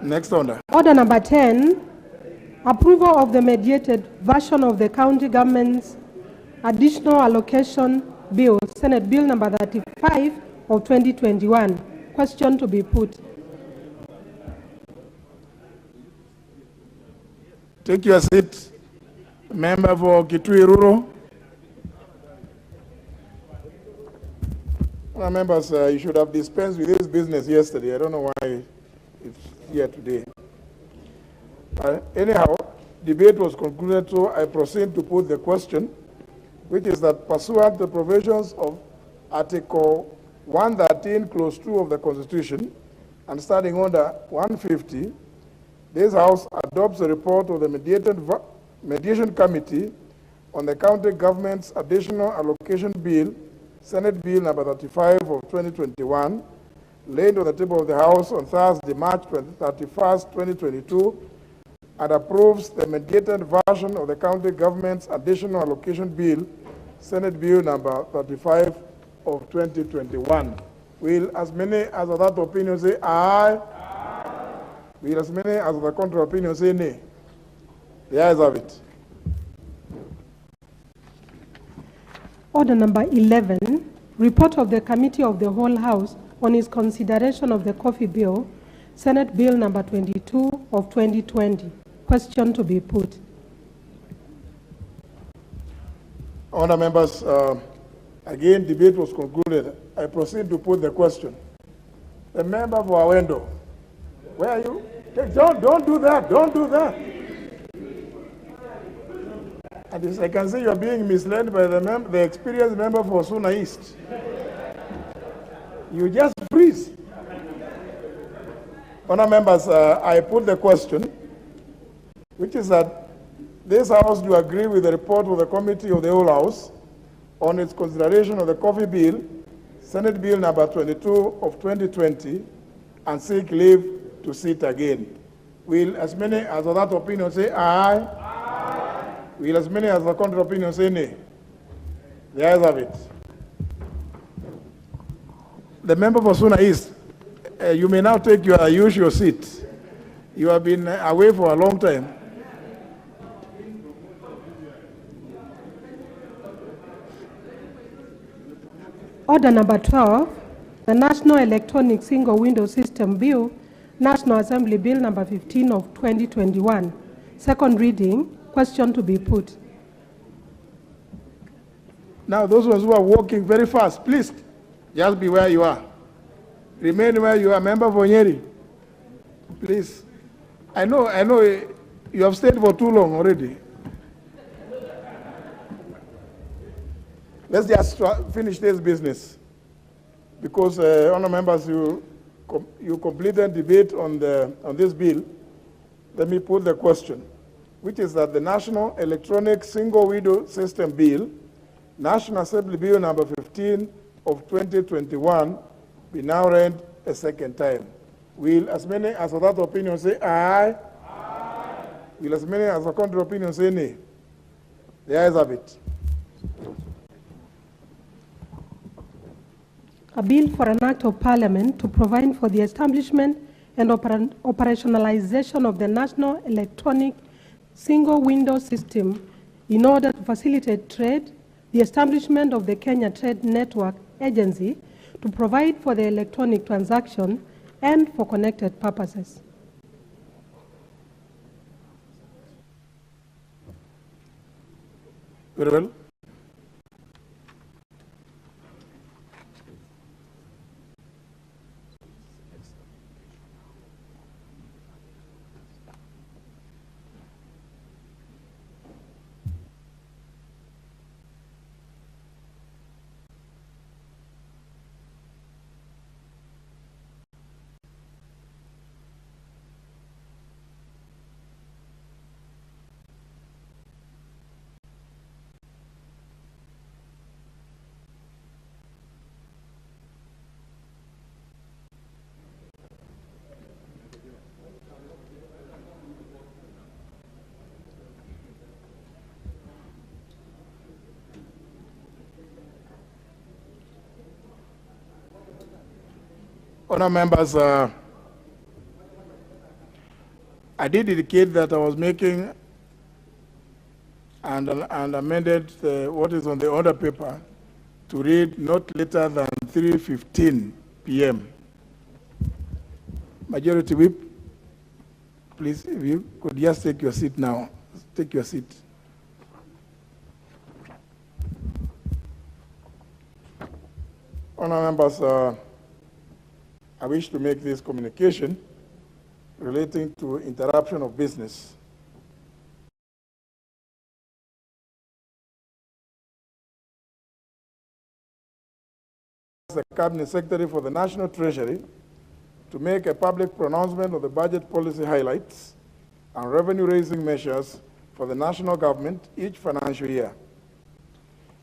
Next order. Order number 10, approval of the mediated version of the county government's additional allocation bill, Senate Bill number 35 of 2021. Question to be put. Take your seat. Member for Kitui Rural. Members, you should have dispensed with this business yesterday. I don't know why it's here today. Anyhow, debate was concluded, so I proceed to put the question, which is that pursuant to the provisions of Article 113, Clause 2 of the Constitution, and starting under 150, this House adopts a report of the Mediation Committee on the County Government's Additional Allocation Bill, Senate Bill number 35 of 2021, laid on the table of the House on Thursday, March 31st, 2022, and approves the mediated version of the County Government's Additional Allocation Bill, Senate Bill number 35 of 2021. Will as many as of that opinion say aye? Aye. Will as many as of the contrary opinion say nay? The ayes have it. Order number 11, report of the Committee of the Whole House on its consideration of the coffee bill, Senate Bill number 22 of 2020. Question to be put. Honour members, again, debate was concluded. I proceed to put the question. The member for Awendo, where are you? Don't do that. Don't do that. And this, I can see you are being misled by the experienced member for Suna East. You just freeze. Honour members, I put the question, which is that this House do agree with the report of the Committee of the Whole House on its consideration of the coffee bill, Senate Bill number 22 of 2020, and seek leave to sit again. Will as many as of that opinion say aye? Aye. Will as many as of the contrary opinion say nay? The ayes have it. The member for Suna East, you may now take your usual seat. You have been away for a long time. Order number 12, the National Electronic Single Window System Bill, National Assembly Bill number 15 of 2021. Second reading. Question to be put. Now, those ones who are walking very fast, please just be where you are. Remain where you are. Member for Nyeri, please. I know you have stayed for too long already. Let's just finish this business, because honour members, you completed debate on this bill. Let me put the question, which is that the National Electronic Single Window System Bill, National Assembly Bill number 15 of 2021, be now read a second time. Will as many as of that opinion say aye? Aye. Will as many as of the contrary opinion say nay? The ayes have it. A bill for an act of parliament to provide for the establishment and operationalization of the National Electronic Single Window System in order to facilitate trade, the establishment of the Kenya Trade Network Agency to provide for the electronic transaction and for connected purposes. Very well. Honour members, I did indicate that I was making and amended what is on the order paper to read not later than 3:15 p.m. Majority Whip, please, if you could just take your seat now. Take your seat. Honourable members, I wish to make this communication relating to interruption of business. The Cabinet Secretary for the National Treasury to make a public pronouncement of the budget policy highlights and revenue-raising measures for the national government each financial year.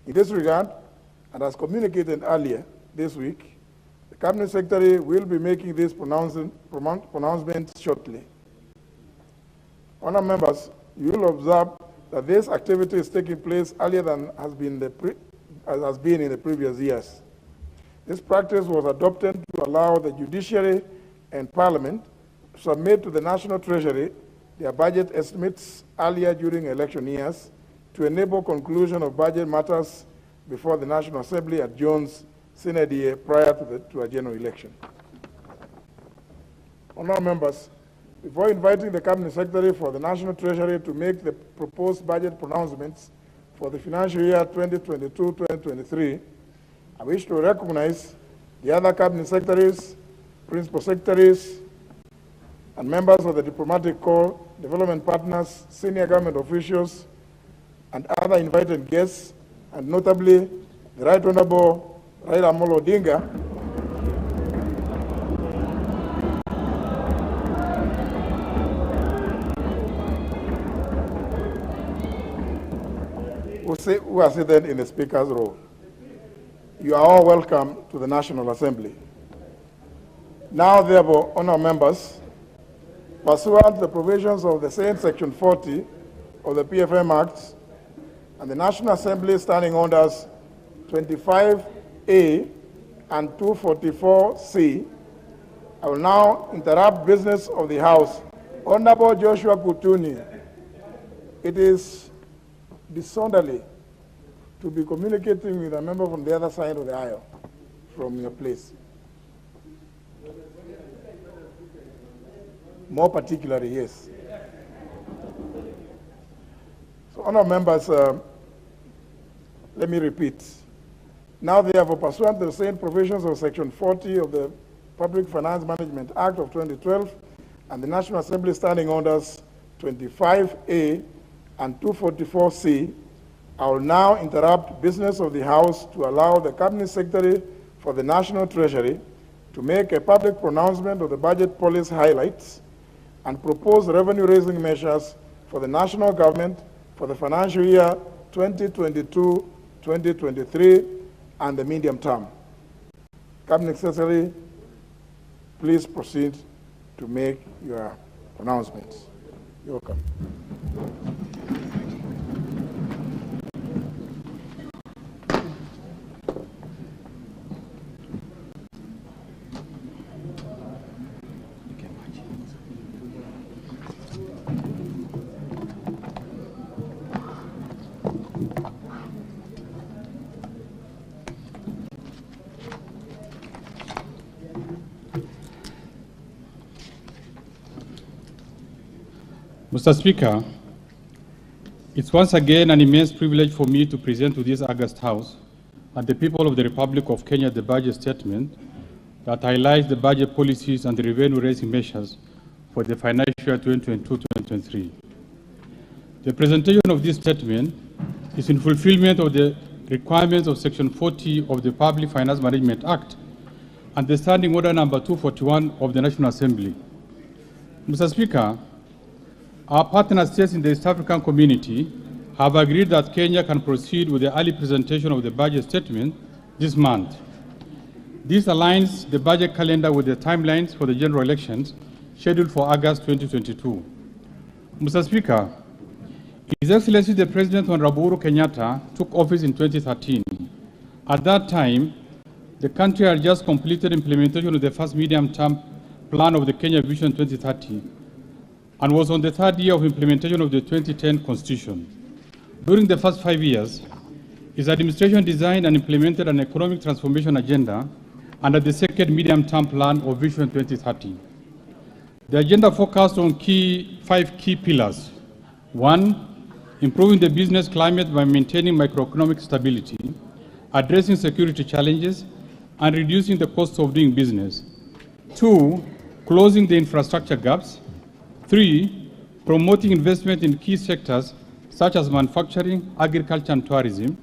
In this regard, and as communicated earlier this week, the Cabinet Secretary will be making this pronouncement shortly. Honourable members, you will observe that this activity is taking place earlier than has been in the previous years. This practice was adopted to allow the judiciary and Parliament to submit to the National Treasury their budget estimates earlier during election years to enable conclusion of budget matters before the National Assembly adjourns Senate year prior to a general election. Honourable members, before inviting the Cabinet Secretary for the National Treasury to make the proposed budget pronouncements for the financial year 2022-2023, I wish to recognize the other Cabinet Secretaries, Principal Secretaries, and members of the Diplomatic Corps, development partners, senior government officials, and other invited guests, and notably the Right Honourable Raila Amolo Odinga, who are seated in the Speaker's row. You are all welcome to the National Assembly. Now, therefore, honourable members, pursuant to the provisions of the same Section 40 of the PFM Act and the National Assembly Standing Orders 25A and 244C, I will now interrupt business of the House. Honourable Joshua Kutuni, it is disorderly to be communicating with a member from the other side of the aisle from your place. More particularly, yes. So, honourable members, let me repeat. Now, therefore, pursuant to the same provisions of Section 40 of the Public Finance Management Act of 2012 and the National Assembly Standing Orders 25A and 244C, I will now interrupt business of the House to allow the Cabinet Secretary for the National Treasury to make a public pronouncement of the budget policy highlights and propose revenue-raising measures for the national government for the financial year 2022-2023 and the medium term. Cabinet Secretary, please proceed to make your announcements. You're welcome. Mr. Speaker, it's once again an immense privilege for me to present to this august House and the people of the Republic of Kenya the budget statement that highlights the budget policies and the revenue-raising measures for the financial year 2022-2023. The presentation of this statement is in fulfillment of the requirements of Section 40 of the Public Finance Management Act and the Standing Order number 241 of the National Assembly. Mr. Speaker, our partner states in the East African community have agreed that Kenya can proceed with the early presentation of the budget statement this month. This aligns the budget calendar with the timelines for the general elections scheduled for August 2022. Mr. Speaker, His Excellency the President Honorable Uhuru Kenyatta took office in 2013. At that time, the country had just completed implementation of the first medium-term plan of the Kenya Vision 2030. and was on the third year of implementation of the 2010 Constitution. During the first 5 years, his administration designed and implemented an economic transformation agenda under the second medium-term plan of Vision 2030. The agenda focused on five key pillars. 1, improving the business climate by maintaining macroeconomic stability, addressing security challenges, and reducing the cost of doing business. 2, closing the infrastructure gaps. 3, promoting investment in key sectors such as manufacturing, agriculture, and tourism.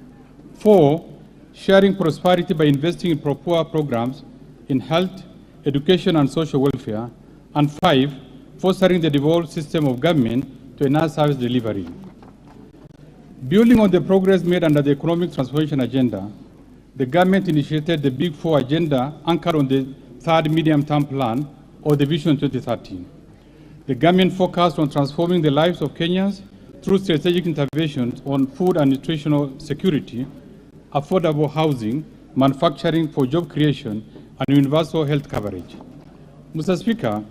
4, sharing prosperity by investing in pro-poor programs in health, education, and social welfare. And 5, fostering the devolved system of government to enhance service delivery. Building on the progress made under the economic transformation agenda, the government initiated the Big Four agenda anchored on the third medium-term plan or the Vision 2030. The government focused on transforming the lives of Kenyans through strategic interventions on food and nutritional security, affordable housing, manufacturing for job creation, and universal health coverage. Mr. Speaker,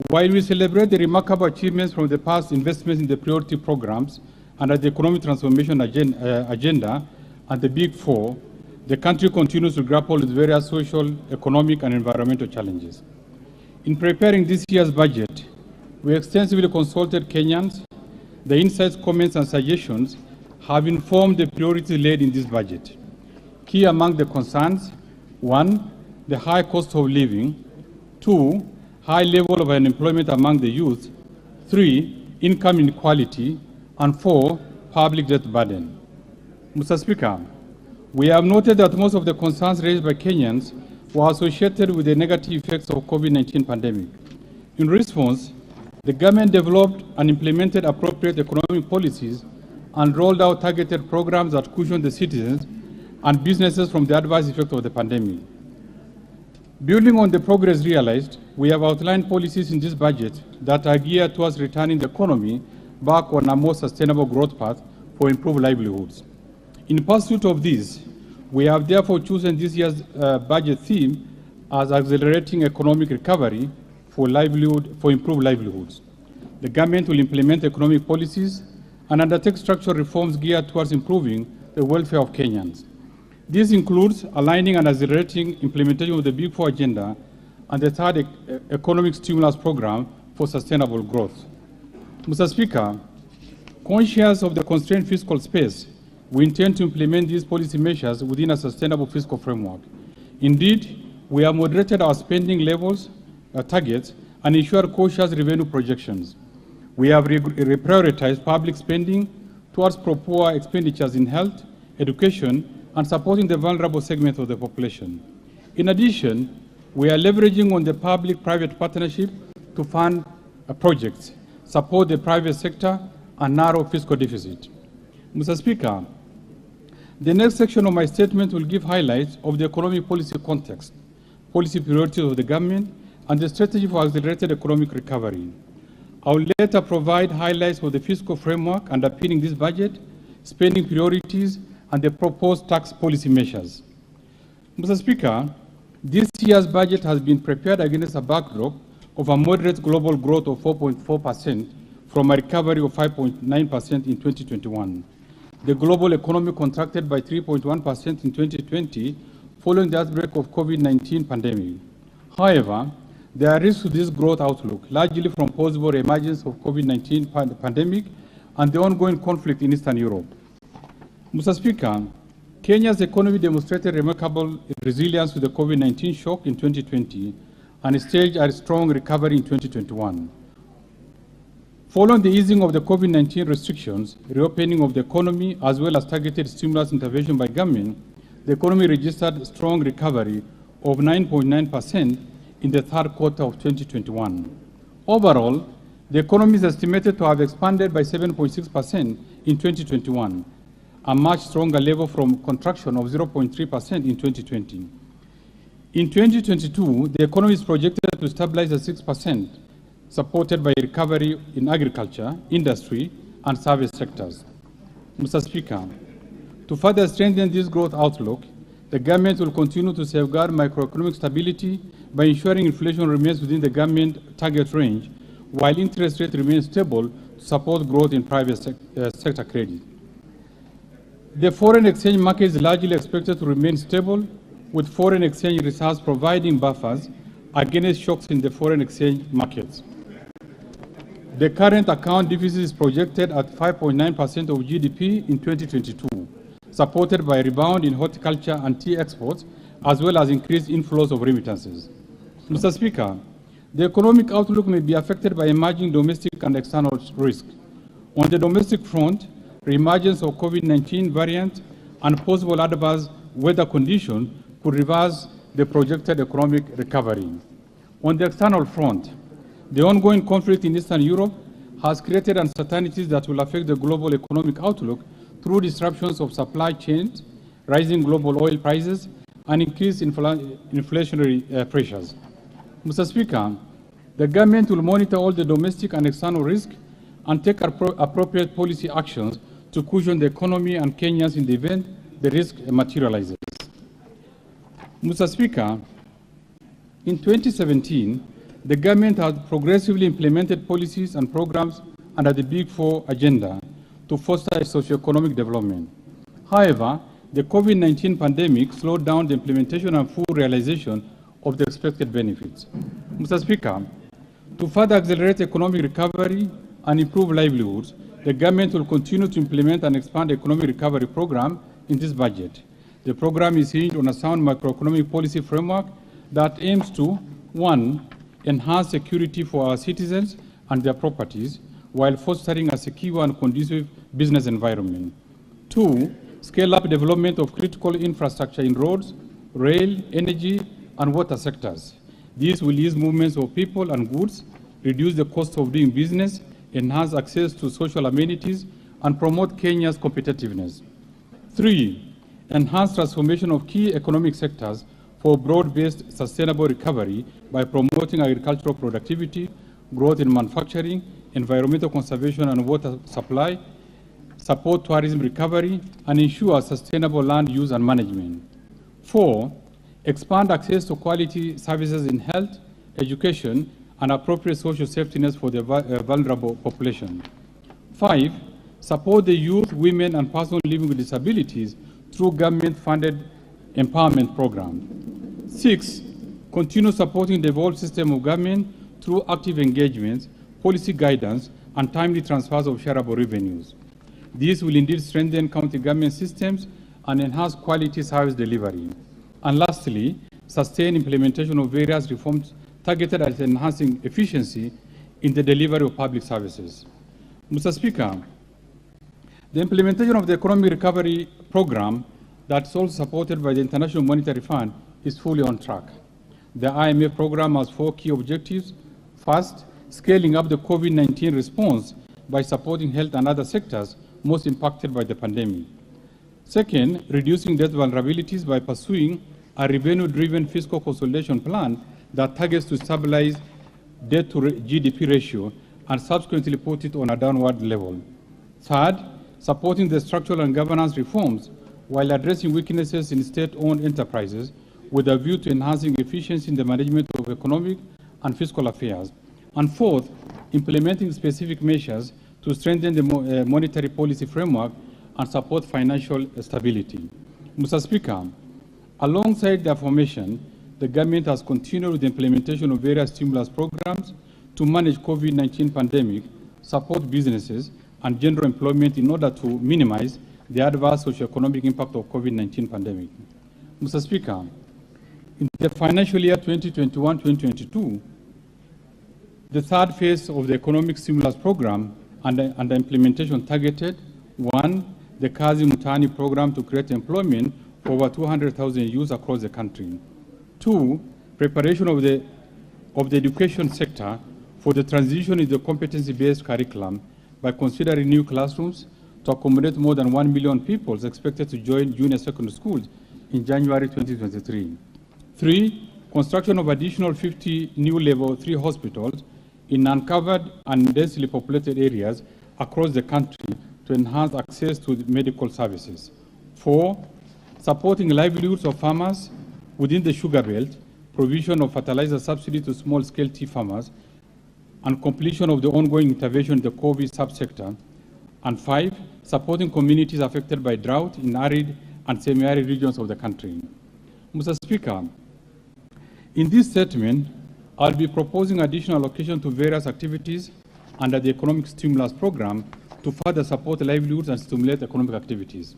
while we celebrate the remarkable achievements from the past investments in the priority programs under the economic transformation agenda and the Big Four, the country continues to grapple with various social, economic, and environmental challenges. In preparing this year's budget, we extensively consulted Kenyans. The insights, comments, and suggestions have informed the priorities laid in this budget. Key among the concerns: 1, the high cost of living; 2, high level of unemployment among the youth; 3, income inequality; and 4, public debt burden. Mr. Speaker, we have noted that most of the concerns raised by Kenyans were associated with the negative effects of COVID-19 pandemic. In response, the government developed and implemented appropriate economic policies and rolled out targeted programs that cushioned the citizens and businesses from the adverse effects of the pandemic. Building on the progress realized, we have outlined policies in this budget that are geared towards returning the economy back on a more sustainable growth path for improved livelihoods. In pursuit of this, we have therefore chosen this year's budget theme as accelerating economic recovery for improved livelihoods. The government will implement economic policies and undertake structural reforms geared towards improving the welfare of Kenyans. This includes aligning and accelerating implementation of the Big Four agenda and the third economic stimulus program for sustainable growth. Mr. Speaker, conscious of the constrained fiscal space, we intend to implement these policy measures within a sustainable fiscal framework. Indeed, we have moderated our spending levels, targets, and ensured cautious revenue projections. We have reprioritized public spending towards pro-poor expenditures in health, education, and supporting the vulnerable segments of the population. In addition, we are leveraging on the public-private partnership to fund projects, support the private sector, and narrow fiscal deficit. Mr. Speaker, the next section of my statement will give highlights of the economic policy context, policy priorities of the government, and the strategy for accelerated economic recovery. I will later provide highlights of the fiscal framework underpinning this budget, spending priorities, and the proposed tax policy measures. Mr. Speaker, this year's budget has been prepared against a backdrop of a moderate global growth of 4.4% from a recovery of 5.9% in 2021. The global economy contracted by 3.1% in 2020 following the outbreak of COVID-19 pandemic. However, there are risks to this growth outlook, largely from possible emergence of COVID-19 pandemic and the ongoing conflict in Eastern Europe. Mr. Speaker, Kenya's economy demonstrated remarkable resilience to the COVID-19 shock in 2020 and staged a strong recovery in 2021. Following the easing of the COVID-19 restrictions, reopening of the economy, as well as targeted stimulus intervention by government, the economy registered strong recovery of 9.9% in the third quarter of 2021. Overall, the economy is estimated to have expanded by 7.6% in 2021, a much stronger level from contraction of 0.3% in 2020. In 2022, the economy is projected to stabilize at 6%, supported by recovery in agriculture, industry, and service sectors. Mr. Speaker, to further strengthen this growth outlook, the government will continue to safeguard macroeconomic stability by ensuring inflation remains within the government target range, while interest rates remain stable to support growth in private sector credit. The foreign exchange market is largely expected to remain stable, with foreign exchange reserves providing buffers against shocks in the foreign exchange markets. The current account deficit is projected at 5.9% of GDP in 2022, supported by a rebound in horticulture and tea exports, as well as increased inflows of remittances. Mr. Speaker, the economic outlook may be affected by emerging domestic and external risks. On the domestic front, reemergence of COVID-19 variant and possible adverse weather conditions could reverse the projected economic recovery. On the external front, the ongoing conflict in Eastern Europe has created uncertainties that will affect the global economic outlook through disruptions of supply chains, rising global oil prices, and increased inflationary pressures. Mr. Speaker, the government will monitor all the domestic and external risks and take appropriate policy actions to cushion the economy and Kenyans in the event the risk materializes. Mr. Speaker, in 2017, the government has progressively implemented policies and programs under the Big Four agenda to foster socioeconomic development. However, the COVID-19 pandemic slowed down the implementation and full realization of the expected benefits. Mr. Speaker, to further accelerate economic recovery and improve livelihoods, the government will continue to implement and expand the economic recovery program in this budget. The program is hinged on a sound macroeconomic policy framework that aims to, 1, enhance security for our citizens and their properties while fostering a secure and conducive business environment. 2, scale up development of critical infrastructure in roads, rail, energy, and water sectors. This will ease movements of people and goods, reduce the cost of doing business, enhance access to social amenities, and promote Kenya's competitiveness. 3, enhance transformation of key economic sectors for broad-based sustainable recovery by promoting agricultural productivity, growth in manufacturing, environmental conservation and water supply, support tourism recovery, and ensure sustainable land use and management. 4, expand access to quality services in health, education, and appropriate social safety nets for the vulnerable population. 5, support the youth, women, and persons living with disabilities through government-funded empowerment programs. 6, continue supporting the evolved system of government through active engagements, policy guidance, and timely transfers of shareable revenues. This will indeed strengthen county government systems and enhance quality service delivery. And lastly, sustain implementation of various reforms targeted at enhancing efficiency in the delivery of public services. Mr. Speaker, the implementation of the economic recovery program that's also supported by the International Monetary Fund is fully on track. The IMF program has 4 key objectives. First, scaling up the COVID-19 response by supporting health and other sectors most impacted by the pandemic. Second, reducing debt vulnerabilities by pursuing a revenue-driven fiscal consolidation plan that targets to stabilize debt to GDP ratio and subsequently put it on a downward level. Third, supporting the structural and governance reforms while addressing weaknesses in state-owned enterprises with a view to enhancing efficiency in the management of economic and fiscal affairs. And fourth, implementing specific measures to strengthen the monetary policy framework and support financial stability. Mr. Speaker, alongside the affirmation, the government has continued with the implementation of various stimulus programs to manage COVID-19 pandemic, support businesses, and general employment in order to minimize the adverse socioeconomic impact of COVID-19 pandemic. Mr. Speaker, in the financial year 2021-2022, the third phase of the economic stimulus program and the implementation targeted, 1, the Kazi Mtaani program to create employment for over 200,000 youths across the country. 2, preparation of the education sector for the transition in the competency-based curriculum by considering new classrooms to accommodate more than 1 million people expected to join junior secondary schools in January 2023. 3, construction of additional 50 new level 3 hospitals in uncovered and densely populated areas across the country to enhance access to medical services. 4, supporting livelihoods of farmers within the sugar belt, provision of fertilizer subsidy to small-scale tea farmers, and completion of the ongoing intervention in the COVID subsector. And 5, supporting communities affected by drought in arid and semi-arid regions of the country. Mr. Speaker, in this statement, I'll be proposing additional allocation to various activities under the Economic Stimulus Program to further support livelihoods and stimulate economic activities.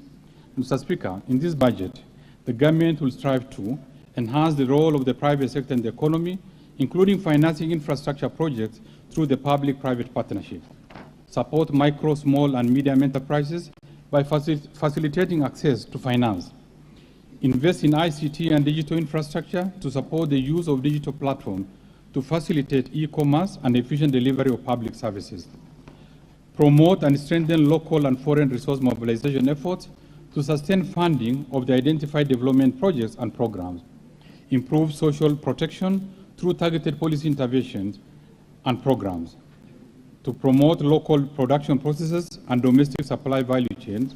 Mr. Speaker, in this budget, the government will strive to enhance the role of the private sector in the economy, including financing infrastructure projects through the public-private partnership, support micro, small, and medium enterprises by facilitating access to finance, invest in ICT and digital infrastructure to support the use of digital platforms to facilitate e-commerce and efficient delivery of public services, promote and strengthen local and foreign resource mobilization efforts to sustain funding of the identified development projects and programs, improve social protection through targeted policy interventions and programs, to promote local production processes and domestic supply value chains,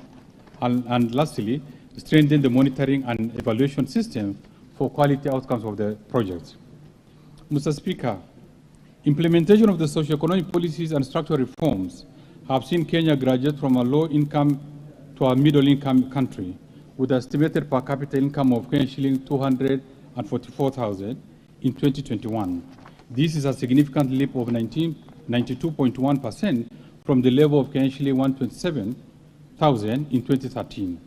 and lastly, strengthen the monitoring and evaluation system for quality outcomes of the projects. Mr. Speaker, implementation of the socio-economic policies and structural reforms have seen Kenya graduate from a low-income to a middle-income country with an estimated per capita income of shilling 244,000 in 2021. This is a significant leap of 92.1% from the level of shilling 127,000 in 2013.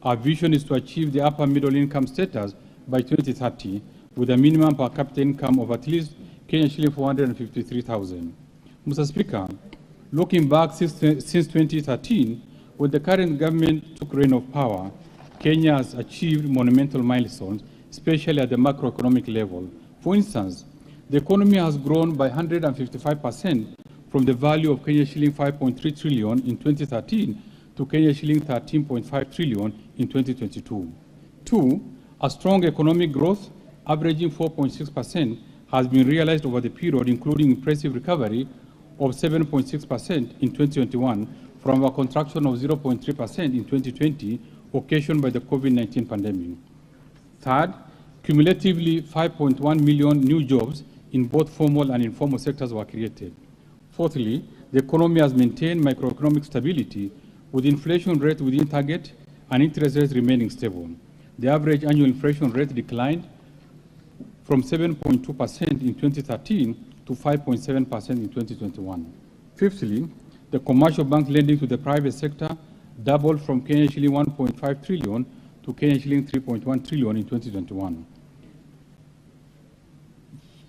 Our vision is to achieve the upper middle-income status by 2030 with a minimum per capita income of at least shilling 453,000. Mr. Speaker, looking back since 2013, when the current government took reign of power, Kenya has achieved monumental milestones, especially at the macroeconomic level. For instance, the economy has grown by 155% from the value of shilling 5.3 trillion in 2013 to shilling 13.5 trillion in 2022. 2, a strong economic growth, averaging 4.6%, has been realized over the period, including impressive recovery of 7.6% in 2021 from a contraction of 0.3% in 2020, occasioned by the COVID-19 pandemic. Third, cumulatively 5.1 million new jobs in both formal and informal sectors were created. Fourthly, the economy has maintained macroeconomic stability with inflation rate within target and interest rates remaining stable. The average annual inflation rate declined from 7.2% in 2013 to 5.7% in 2021. Fifthly, the commercial bank lending to the private sector doubled from shilling 1.5 trillion to shilling 3.1 trillion in 2021.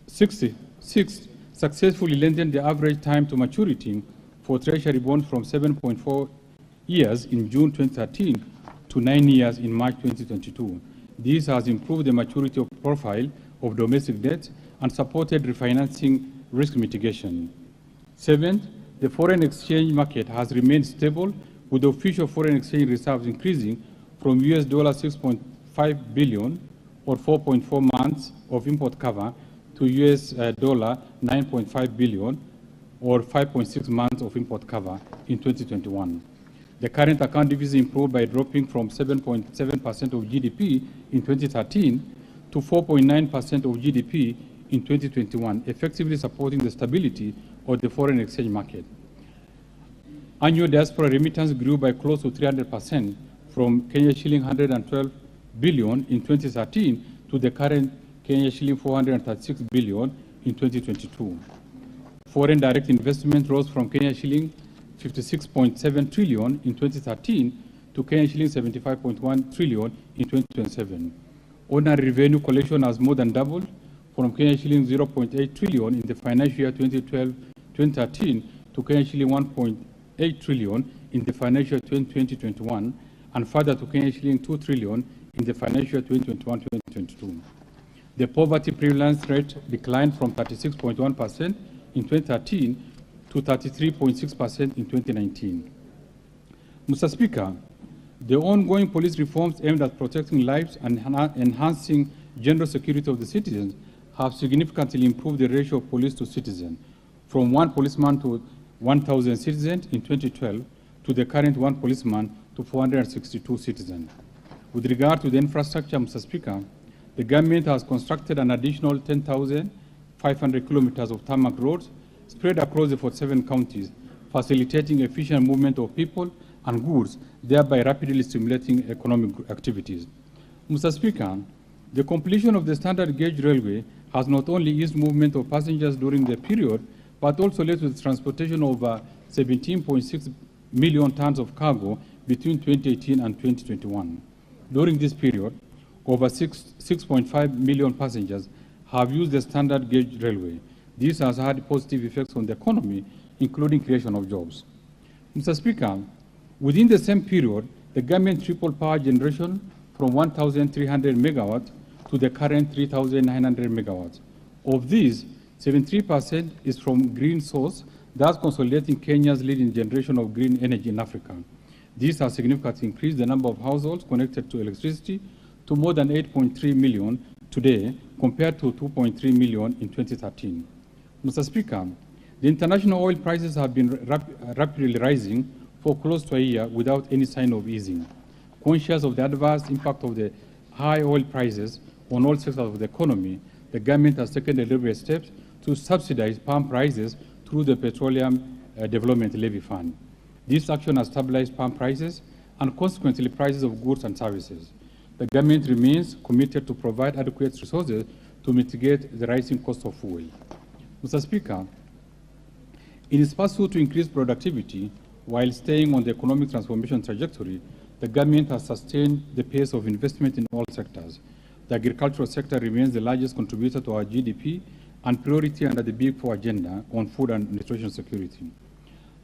Sixth, successfully lengthened the average time to maturity for treasury bonds from 7.4 years in June 2013 to 9 years in March 2022. This has improved the maturity profile of domestic debt and supported refinancing risk mitigation. Seventh, the foreign exchange market has remained stable, with the official foreign exchange reserves increasing from $6.5 billion or 4.4 months of import cover to $9.5 billion or 5.6 months of import cover in 2021. The current account deficit improved by dropping from 7.7% of GDP in 2013 to 4.9% of GDP in 2021, effectively supporting the stability of the foreign exchange market. Annual diaspora remittance grew by close to 300% from shilling 112 billion in 2013 to the current shilling 436 billion in 2022. Foreign direct investment rose from shilling 56.7 trillion in 2013 to shilling 75.1 trillion in 2027. Ordinary revenue collection has more than doubled from shilling 0.8 trillion in the financial year 2012-2013 to shilling 1.8 trillion in the financial year 2020-21, and further to shilling 2 trillion in the financial year 2021-2022. The poverty prevalence rate declined from 36.1% in 2013 to 33.6% in 2019. Mr. Speaker, the ongoing police reforms aimed at protecting lives and enhancing general security of the citizens have significantly improved the ratio of police to citizen, from 1 policeman to 1,000 citizens in 2012 to the current 1 policeman to 462 citizens. With regard to the infrastructure, Mr. Speaker, the government has constructed an additional 10,500 kilometers of tarmac roads spread across the 47 counties, facilitating efficient movement of people and goods, thereby rapidly stimulating economic activities. Mr. Speaker, the completion of the standard gauge railway has not only eased movement of passengers during the period, but also led to the transportation of 17.6 million tons of cargo between 2018 and 2021. During this period, over 6.5 million passengers have used the standard gauge railway. This has had positive effects on the economy, including creation of jobs. Mr. Speaker, within the same period, the government tripled power generation from 1,300 megawatts to the current 3,900 megawatts. Of these, 73% is from green source, thus consolidating Kenya's leading generation of green energy in Africa. This has significantly increased the number of households connected to electricity to more than 8.3 million today, compared to 2.3 million in 2013. Mr. Speaker, the international oil prices have been rapidly rising for close to a year without any sign of easing. Conscious of the adverse impact of the high oil prices on all sectors of the economy, the government has taken deliberate steps to subsidize palm prices through the Petroleum Development Levy Fund. This action has stabilized palm prices and consequently prices of goods and services. The government remains committed to provide adequate resources to mitigate the rising cost of fuel. Mr. Speaker, in its pursuit to increase productivity while staying on the economic transformation trajectory, the government has sustained the pace of investment in all sectors. The agricultural sector remains the largest contributor to our GDP and priority under the Big Four agenda on food and nutrition security.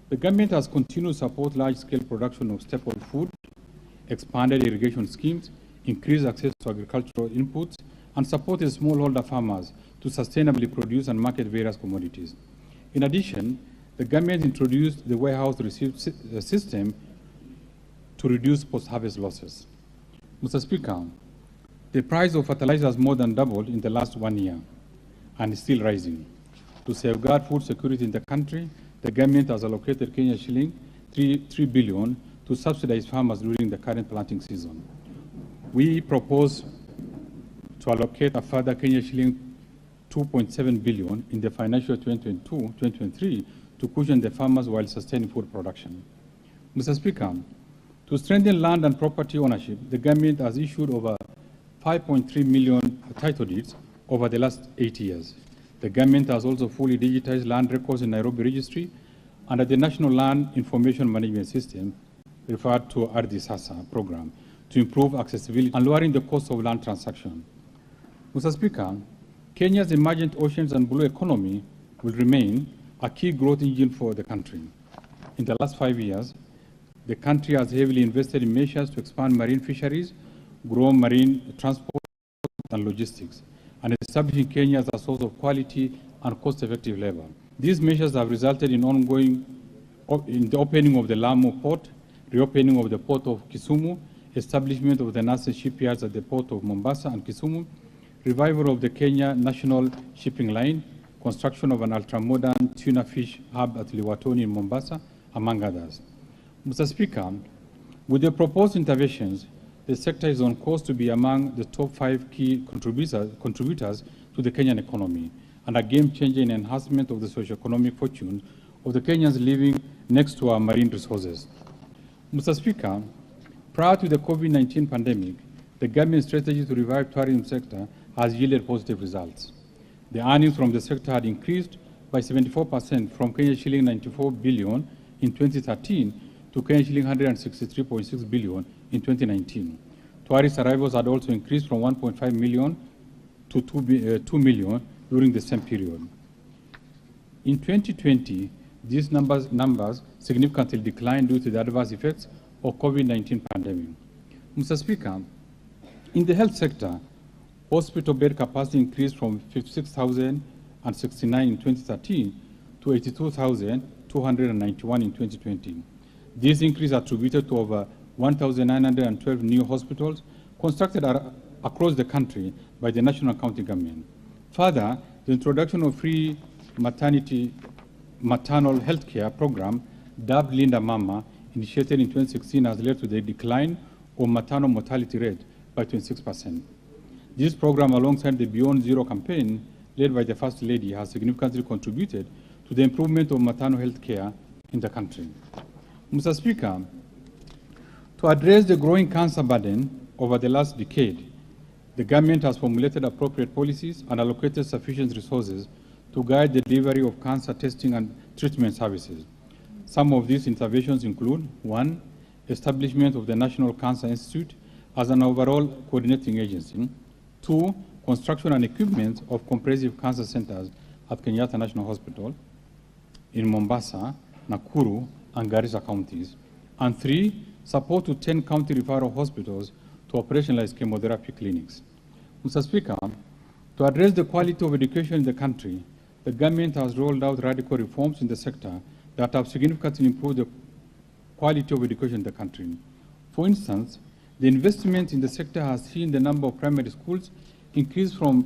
The government has continued to support large-scale production of staple food, expanded irrigation schemes, increased access to agricultural inputs, and supported smallholder farmers to sustainably produce and market various commodities. In addition, the government introduced the warehouse receipt system to reduce post-harvest losses. Mr. Speaker, the price of fertilizer has more than doubled in the last 1 year and is still rising. To safeguard food security in the country, the government has allocated Kenya shilling 3 billion to subsidize farmers during the current planting season. We propose to allocate a further Kenya shilling 2.7 billion in the financial 2022-2023 to cushion the farmers while sustaining food production. Mr. Speaker, to strengthen land and property ownership, the government has issued over 5.3 million title deeds over the last 8 years. The government has also fully digitized land records in Nairobi Registry under the National Land Information Management System, referred to Ardhi Sasa program, to improve accessibility and lowering the cost of land transaction. Mr. Speaker, Kenya's emergent oceans and blue economy will remain a key growth engine for the country. In the last 5 years, the country has heavily invested in measures to expand marine fisheries, grow marine transport and logistics, and establishing Kenya as a source of quality and cost-effective labor. These measures have resulted in the opening of the Lamu port, reopening of the port of Kisumu, establishment of the nascent shipyards at the port of Mombasa and Kisumu, revival of the Kenya National Shipping Line, construction of an ultra-modern tuna fish hub at Liwatoni in Mombasa, among others. Mr. Speaker, with the proposed interventions, the sector is on course to be among the top 5 key contributors to the Kenyan economy and a game-changing enhancement of the socio-economic fortunes of the Kenyans living next to our marine resources. Mr. Speaker, prior to the COVID-19 pandemic, the government's strategy to revive the tourism sector has yielded positive results. The earnings from the sector had increased by 74% from Kenya shilling 94 billion in 2013 to Kenya shilling 163.6 billion in 2019. Tourist arrivals had also increased from 1.5 million to 2 million during the same period. In 2020, these numbers significantly declined due to the adverse effects of COVID-19 pandemic. Mr. Speaker, in the health sector, hospital bed capacity increased from 56,069 in 2013 to 82,291 in 2020. This increase is attributed to over 1,912 new hospitals constructed across the country by the National County Government. Further, the introduction of free maternal health care program, dubbed Linda Mama, initiated in 2016, has led to the decline of maternal mortality rate by 26%. This program, alongside the Beyond Zero campaign led by the First Lady, has significantly contributed to to the improvement of maternal health care in the country. Mr. Speaker, to address the growing cancer burden over the last decade, the government has formulated appropriate policies and allocated sufficient resources to guide the delivery of cancer testing and treatment services. Some of these interventions include: 1. Establishment of the National Cancer Institute as an overall coordinating agency; 2. Construction and equipment of comprehensive cancer centers at Kenyatta National Hospital in Mombasa, Nakuru, and Garissa counties; and 3. Support to 10 county referral hospitals to operationalize chemotherapy clinics. Mr. Speaker, to address the quality of education in the country, the government has rolled out radical reforms in the sector that have significantly improved the quality of education in the country. For instance, the investment in the sector has seen the number of primary schools increase from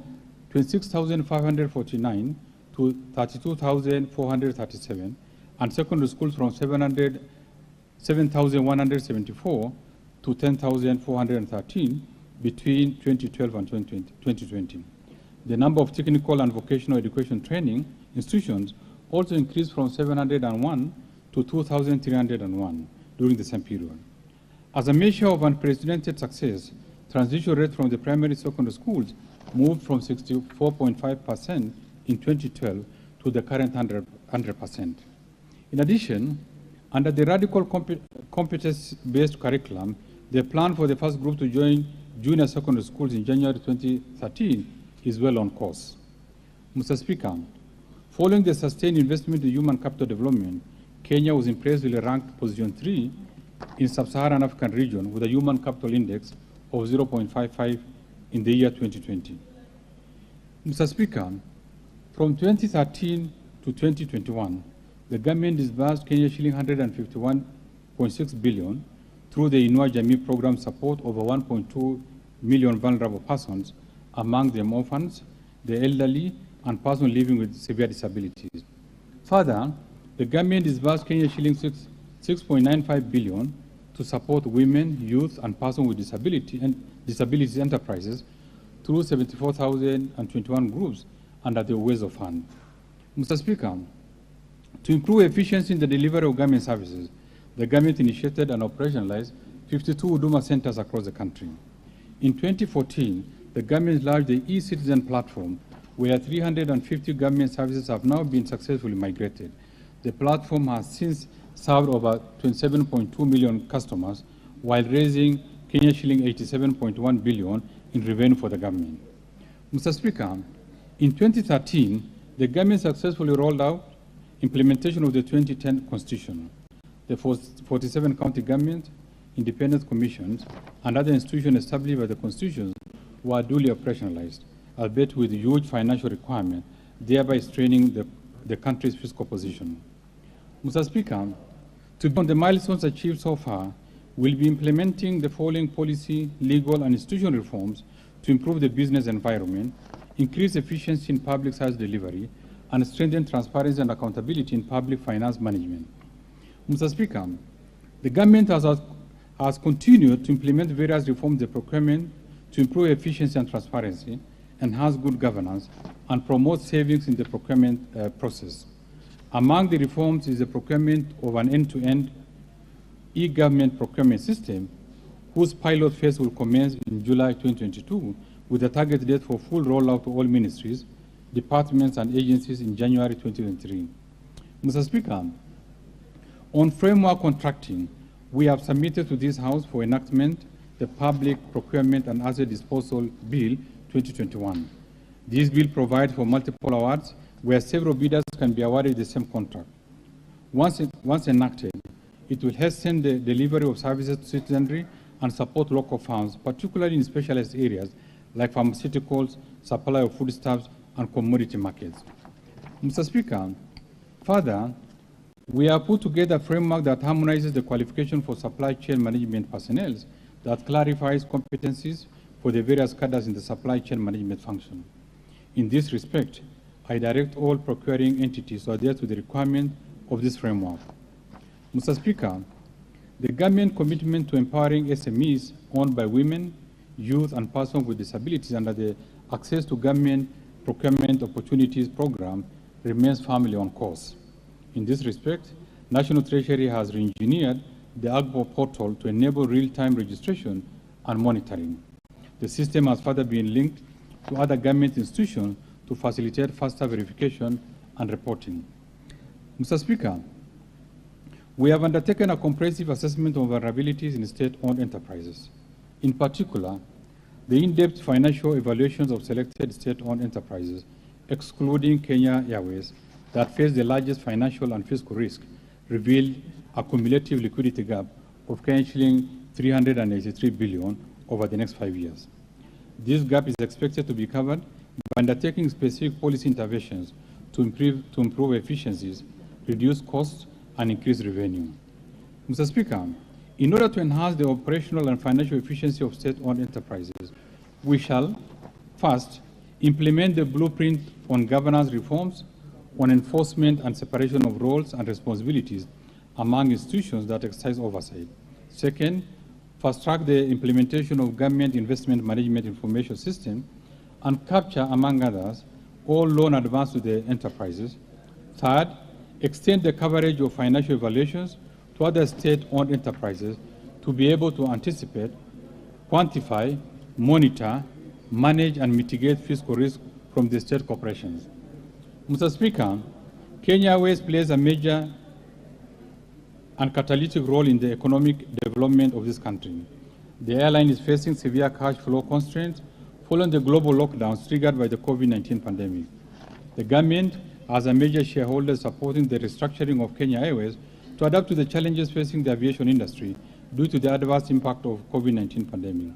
26,549 to 32,437, and secondary schools from 7,174 to 10,413 between 2012 and 2020. The number of technical and vocational education training institutions also increased from 701 to 2,301 during the same period. As a measure of unprecedented success, transition rate from the primary secondary schools moved from 64.5% in 2012 to the current 100%. In addition, under the radical competence-based curriculum, the plan for the first group to join junior secondary schools in January 2013 is well on course. Mr. Speaker, following the sustained investment in human capital development, Kenya was impressively ranked position 3 in sub-Saharan African region with a human capital index of 0.55 in the year 2020. Mr. Speaker, from 2013 to 2021, the government disbursed Kenya shilling 151.6 billion through the Inua Jamii program support over 1.2 million vulnerable persons, among them orphans, the elderly, and persons living with severe disabilities. Further, the government disbursed Kenya shilling 6.95 billion to support women, youth, and persons with disability and disabilities enterprises through 74,021 groups under the Uwezo Fund. Mr. Speaker, to improve efficiency in the delivery of government services, the government initiated and operationalized 52 Huduma centers across the country. In 2014, the government launched the e-Citizen platform, where 350 government services have now been successfully migrated. The platform has since served over 27.2 million customers, while raising Kenya shilling 87.1 billion in revenue for the government. Mr. Speaker, in 2013, the government successfully rolled out implementation of the 2010 Constitution. The 47 county governments, independent commissions, and other institutions established by the Constitution were duly operationalized, albeit with huge financial requirement, thereby straining the country's fiscal position. Mr. Speaker, to build on the milestones achieved so far, we'll be implementing the following policy, legal, and institutional reforms to improve the business environment, increase efficiency in public service delivery, and strengthen transparency and accountability in public finance management. Mr. Speaker, the government has continued to implement various reforms in procurement to improve efficiency and transparency, enhance good governance, and promote savings in the procurement process. Among the reforms is the procurement of an end-to-end e-government procurement system, whose pilot phase will commence in July 2022, with a target date for full rollout to all ministries, departments, and agencies in January 2023. Mr. Speaker, on framework contracting, we have submitted to this House for enactment the Public Procurement and Asset Disposal Bill 2021. This bill provides for multiple awards where several bidders can be awarded the same contract. Once enacted, it will hasten the delivery of services to citizenry and support local firms, particularly in specialized areas like pharmaceuticals, supply of foodstuffs, and commodity markets. Mr. Speaker, further, we have put together a framework that harmonizes the qualification for supply chain management personnel, that clarifies competencies for the various cadres in the supply chain management function. In this respect, I direct all procuring entities to adhere to the requirement of this framework. Mr. Speaker, the government commitment to empowering SMEs owned by women, youth, and persons with disabilities under the Access to Government Procurement Opportunities Program remains firmly on course. In this respect, National Treasury has re-engineered the AGBO portal to enable real-time registration and monitoring. The system has further been linked to other government institutions to facilitate faster verification and reporting. Mr. Speaker, we have undertaken a comprehensive assessment of vulnerabilities in state-owned enterprises. In particular, the in-depth financial evaluations of selected state-owned enterprises, excluding Kenya Airways, that face the largest financial and fiscal risk, revealed a cumulative liquidity gap of shilling 383 billion over the next 5 years. This gap is expected to be covered by undertaking specific policy interventions to improve efficiencies, reduce costs, and increase revenue. Mr. Speaker, in order to enhance the operational and financial efficiency of state-owned enterprises, we shall, first, implement the blueprint on governance reforms, on enforcement and separation of roles and responsibilities among institutions that exercise oversight. Second, fast-track the implementation of government investment management information system and capture, among others, all loan advance to the enterprises. Third, extend the coverage of financial evaluations to other state-owned enterprises to be able to anticipate, quantify, monitor, manage, and mitigate fiscal risk from the state corporations. Mr. Speaker, Kenya Airways plays a major and catalytic role in the economic development of this country. The airline is facing severe cash flow constraints following the global lockdowns triggered by the COVID-19 pandemic. The government, as a major shareholder, is supporting the restructuring of Kenya Airways to adapt to the challenges facing the aviation industry due to the adverse impact of COVID-19 pandemic.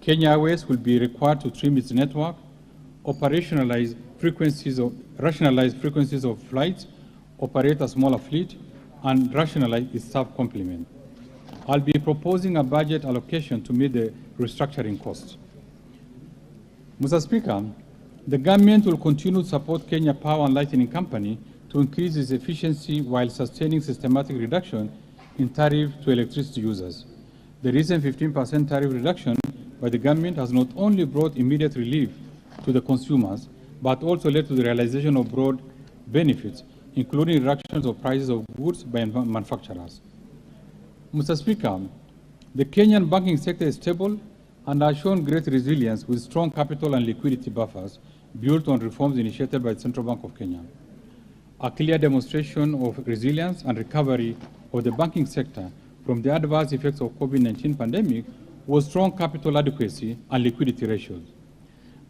Kenya Airways will be required to trim its network, rationalize frequencies of flights, operate a smaller fleet, and rationalize its staff complement. I'll be proposing a budget allocation to meet the restructuring costs. Mr. Speaker, the government will continue to support Kenya Power and Lighting Company to increase its efficiency while sustaining systematic reduction in tariff to electricity users. The recent 15% tariff reduction by the government has not only brought immediate relief to the consumers, but also led to the realization of broad benefits, including reductions of prices of goods by manufacturers. Mr. Speaker, the Kenyan banking sector is stable and has shown great resilience with strong capital and liquidity buffers built on reforms initiated by the Central Bank of Kenya. A clear demonstration of resilience and recovery of the banking sector from the adverse effects of COVID-19 pandemic was strong capital adequacy and liquidity ratios.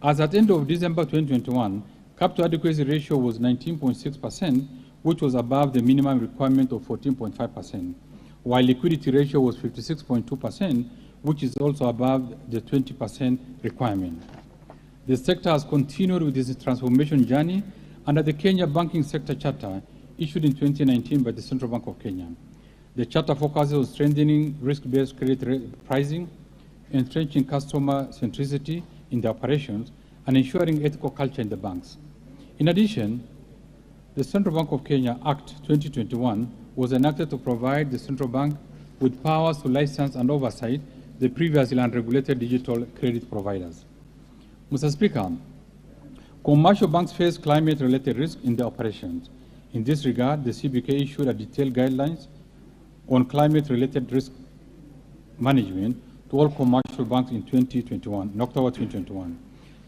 As at the end of December 2021, capital adequacy ratio was 19.6%, which was above the minimum requirement of 14.5%, while liquidity ratio was 56.2%, which is also above the 20% requirement. The sector has continued with its transformation journey under the Kenya Banking Sector Charter issued in 2019 by the Central Bank of Kenya. The charter focuses on strengthening risk-based credit pricing, entrenching customer centricity in the operations, and ensuring ethical culture in the banks. In addition, the Central Bank of Kenya Act 2021 was enacted to provide the Central Bank with powers to license and oversight the previously unregulated digital credit providers. Mr. Speaker, commercial banks face climate-related risk in their operations. In this regard, the CBK issued a detailed guidelines on climate-related risk management to all commercial banks in October 2021.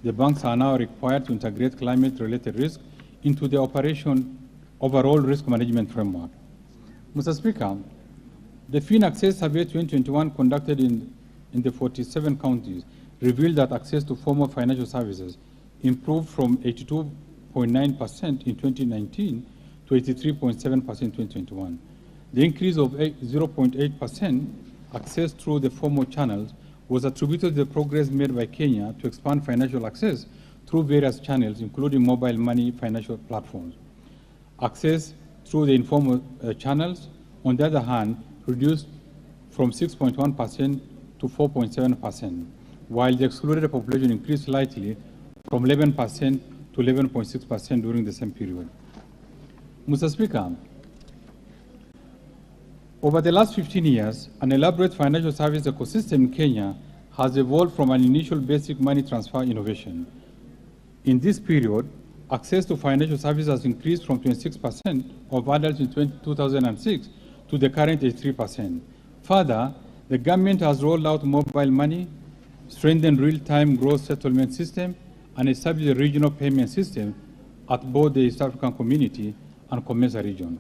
The banks are now required to integrate climate-related risk into the overall risk management framework. Mr. Speaker, the FIN Access Survey 2021 conducted in the 47 counties revealed that access to formal financial services improved from 82.9% in 2019 to 83.7% in 2021. The increase of 0.8% access through the formal channels was attributed to the progress made by Kenya to expand financial access through various channels, including mobile money financial platforms. Access through the informal channels, on the other hand, reduced from 6.1% to 4.7%, while the excluded population increased slightly from 11% to 11.6% during the same period. Mr. Speaker, over the last 15 years, an elaborate financial service ecosystem in Kenya has evolved from an initial basic money transfer innovation. In this period, access to financial services has increased from 26% of adults in 2006 to the current 83%. Further, the government has rolled out mobile money, strengthened real-time gross settlement system, and established a regional payment system at both the East African Community and COMESA region.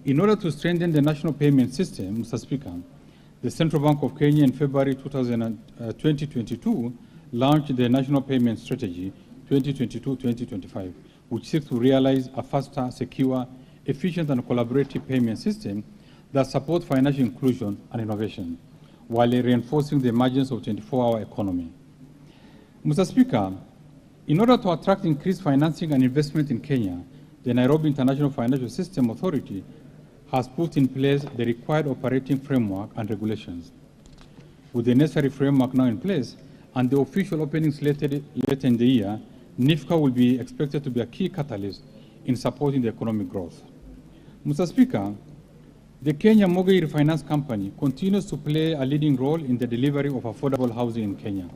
In order to strengthen the national payment system, Mr. Speaker, the Central Bank of Kenya in February 2022 launched the National Payment Strategy 2022-2025, which seeks to realize a faster, secure, efficient, and collaborative payment system that supports financial inclusion and innovation, while reinforcing the emergence of 24-hour economy. Mr. Speaker, in order to attract increased financing and investment in Kenya, the Nairobi International Financial System Authority has put in place the required operating framework and regulations. With the necessary framework now in place and the official opening slated later in the year, NIFCA will be expected to be a key catalyst in supporting the economic growth. Mr. Speaker, the Kenya Mortgage Refinance Company continues to play a leading role in the delivery of affordable housing in Kenya.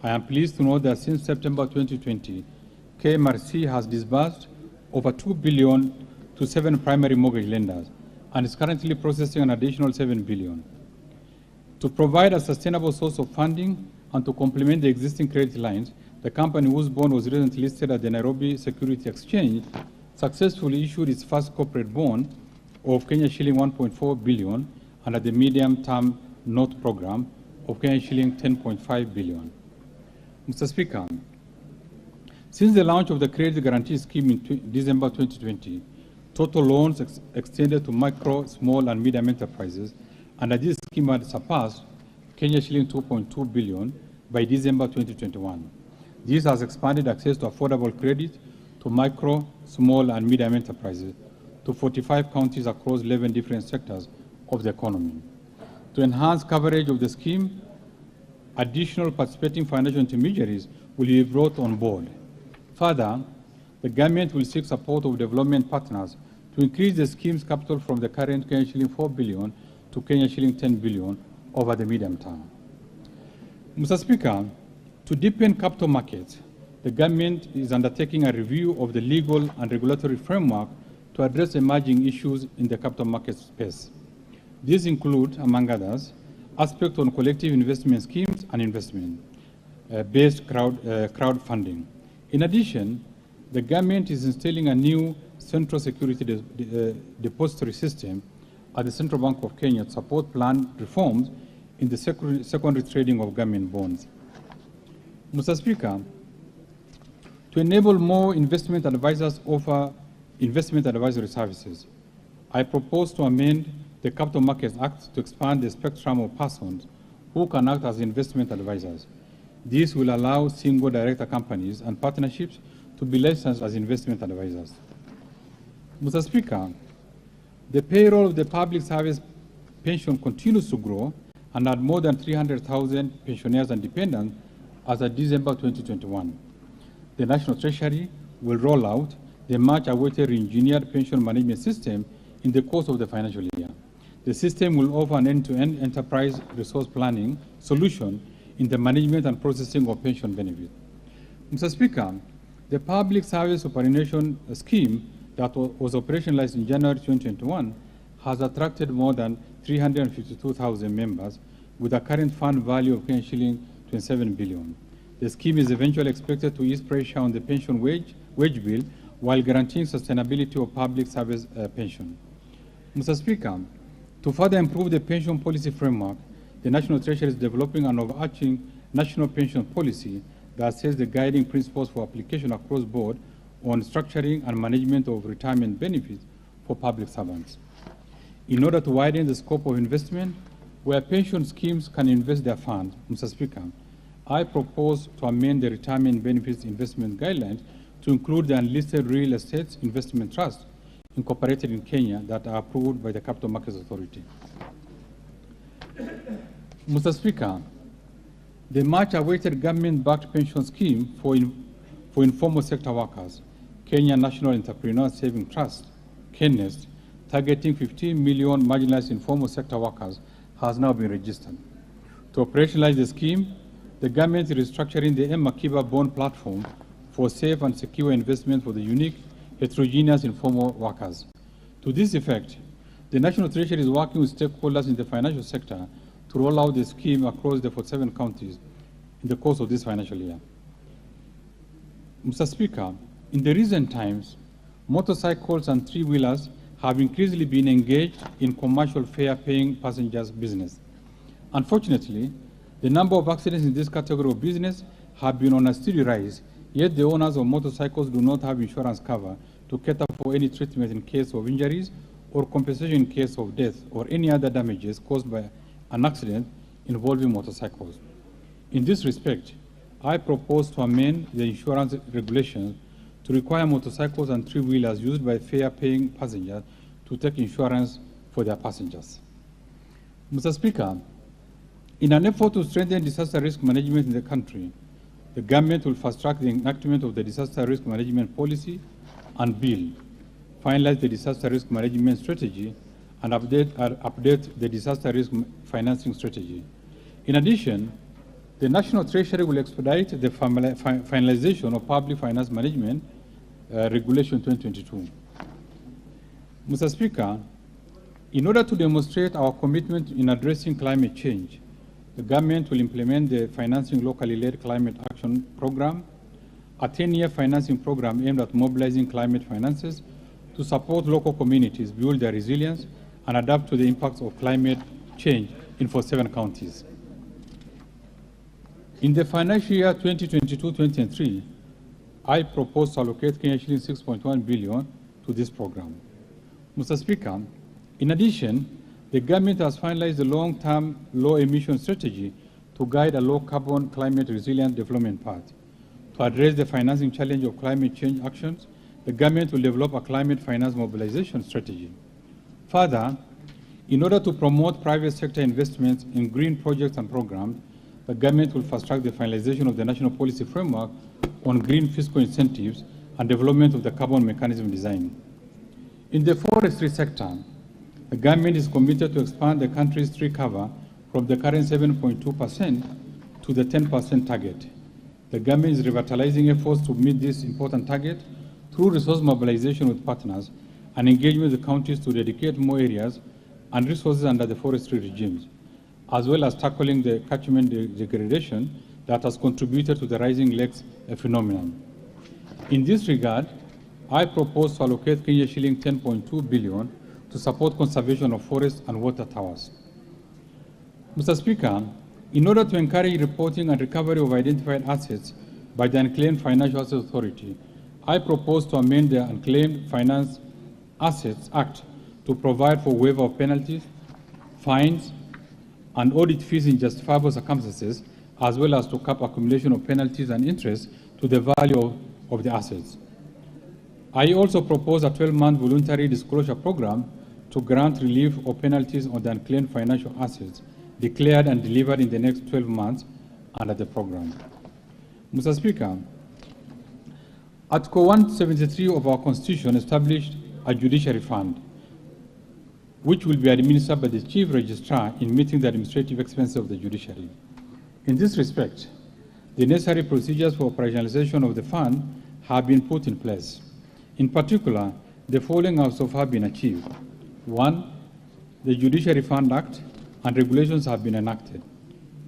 I am pleased to note that since September 2020, KMRC has disbursed over $2 billion to 7 primary mortgage lenders and is currently processing an additional $7 billion. To provide a sustainable source of funding and to complement the existing credit lines, the company whose bond was recently listed at the Nairobi Security Exchange successfully issued its first corporate bond of Kenya shilling 1.4 billion under the medium-term note program of Kenya shilling 10.5 billion. Mr. Speaker, since the launch of the Credit Guarantee Scheme in December 2020, total loans extended to micro, small, and medium enterprises under this scheme had surpassed Kenya shilling 2.2 billion by December 2021. This has expanded access to affordable credit to micro, small, and medium enterprises to 45 counties across 11 different sectors of the economy. To enhance coverage of the scheme, additional participating financial intermediaries will be brought on board. Further, the government will seek support of development partners to increase the scheme's capital from the current Kenya shilling 4 billion to Kenya shilling 10 billion over the medium term. Mr. Speaker, to deepen capital markets, the government is undertaking a review of the legal and regulatory framework to address emerging issues in the capital market space. These include, among others, aspects on collective investment schemes and investment-based crowdfunding. In addition, the government is installing a new central security depository system at the Central Bank of Kenya to support planned reforms in the secondary trading of government bonds. Mr. Speaker, to enable more investment advisors offer investment advisory services, I propose to amend the Capital Markets Act to expand the spectrum of persons who can act as investment advisors. This will allow single director companies and partnerships to be licensed as investment advisors. Mr. Speaker, the payroll of the public service pension continues to grow and had more than 300,000 pensioners and dependents as of December 2021. The National Treasury will roll out the much-awaited re-engineered pension management system in the course of the financial year. The system will offer an end-to-end enterprise resource planning solution in the management and processing of pension benefits. Mr. Speaker, the Public Service Superannuation Scheme that was operationalized in January 2021 has attracted more than 352,000 members with a current fund value of Kenya shilling 27 billion. The scheme is eventually expected to ease pressure on the pension wage bill while guaranteeing sustainability of public service pension. Mr. Speaker, to further improve the pension policy framework, the National Treasury is developing an overarching national pension policy that sets the guiding principles for application across board on structuring and management of retirement benefits for public servants. In order to widen the scope of investment, where pension schemes can invest their funds, Mr. Speaker, I propose to amend the retirement benefits investment guidelines to include the unlisted real estate investment trusts incorporated in Kenya that are approved by the Capital Markets Authority. Mr. Speaker, the much-awaited government-backed pension scheme for informal sector workers, Kenya National Entrepreneur Saving Trust, KENEST, targeting 15 million marginalized informal sector workers, has now been registered. To operationalize the scheme, the government is restructuring the M. Makiba bond platform for safe and secure investment for the unique, heterogeneous informal workers. To this effect, the National Treasury is working with stakeholders in the financial sector to roll out the scheme across the 47 counties in the course of this financial year. Mr. Speaker, in the recent times, motorcycles and three-wheelers have increasingly been engaged in commercial fare-paying passengers business. Unfortunately, the number of accidents in this category of business have been on a steady rise, yet the owners of motorcycles do not have insurance cover to cater for any treatment in case of injuries or compensation in case of death or any other damages caused by an accident involving motorcycles. In this respect, I propose to amend the insurance regulations to require motorcycles and three-wheelers used by fare-paying passengers to take insurance for their passengers. Mr. Speaker, in an effort to strengthen disaster risk management in the country, the government will fast-track the enactment of the disaster risk management policy and bill, finalize the disaster risk management strategy, and update the disaster risk financing strategy. In addition, the National Treasury will expedite the finalization of Public Finance Management Regulation 2022. Mr. Speaker, in order to demonstrate our commitment in addressing climate change, the government will implement the Financing Locally Led Climate Action Program, a 10-year financing program aimed at mobilizing climate finances to support local communities build their resilience and adapt to the impacts of climate change in 47 counties. In the financial year 2022-2023, I propose to allocate Kenya shillings 6.1 billion to this program. Mr. Speaker, in addition, the government has finalized the long-term low-emission strategy to guide a low-carbon, climate-resilient development path. To address the financing challenge of climate change actions, the government will develop a climate finance mobilization strategy. Further, in order to promote private sector investments in green projects and programs, the government will fast-track the finalization of the national policy framework on green fiscal incentives and development of the carbon mechanism design. In the forestry sector, the government is committed to expand the country's tree cover from the current 7.2% to the 10% target. The government is revitalizing efforts to meet this important target through resource mobilization with partners and engagement with the counties to dedicate more areas and resources under the forestry regimes, as well as tackling the catchment degradation that has contributed to the rising lakes phenomenon. In this regard, I propose to allocate Kenya shilling 10.2 billion to support conservation of forests and water towers. Mr. Speaker, in order to encourage reporting and recovery of identified assets by the Unclaimed Financial Assets Authority, I propose to amend the Unclaimed Finance Assets Act to provide for waiver of penalties, fines, and audit fees in justifiable circumstances, as well as to cap accumulation of penalties and interest to the value of the assets. I also propose a 12-month voluntary disclosure program to grant relief of penalties on the unclaimed financial assets declared and delivered in the next 12 months under the program. Mr. Speaker, Article 173 of our Constitution established a judiciary fund, which will be administered by the Chief Registrar in meeting the administrative expenses of the judiciary. In this respect, the necessary procedures for operationalization of the fund have been put in place. In particular, the following have so far been achieved. 1, the Judiciary Fund Act and regulations have been enacted.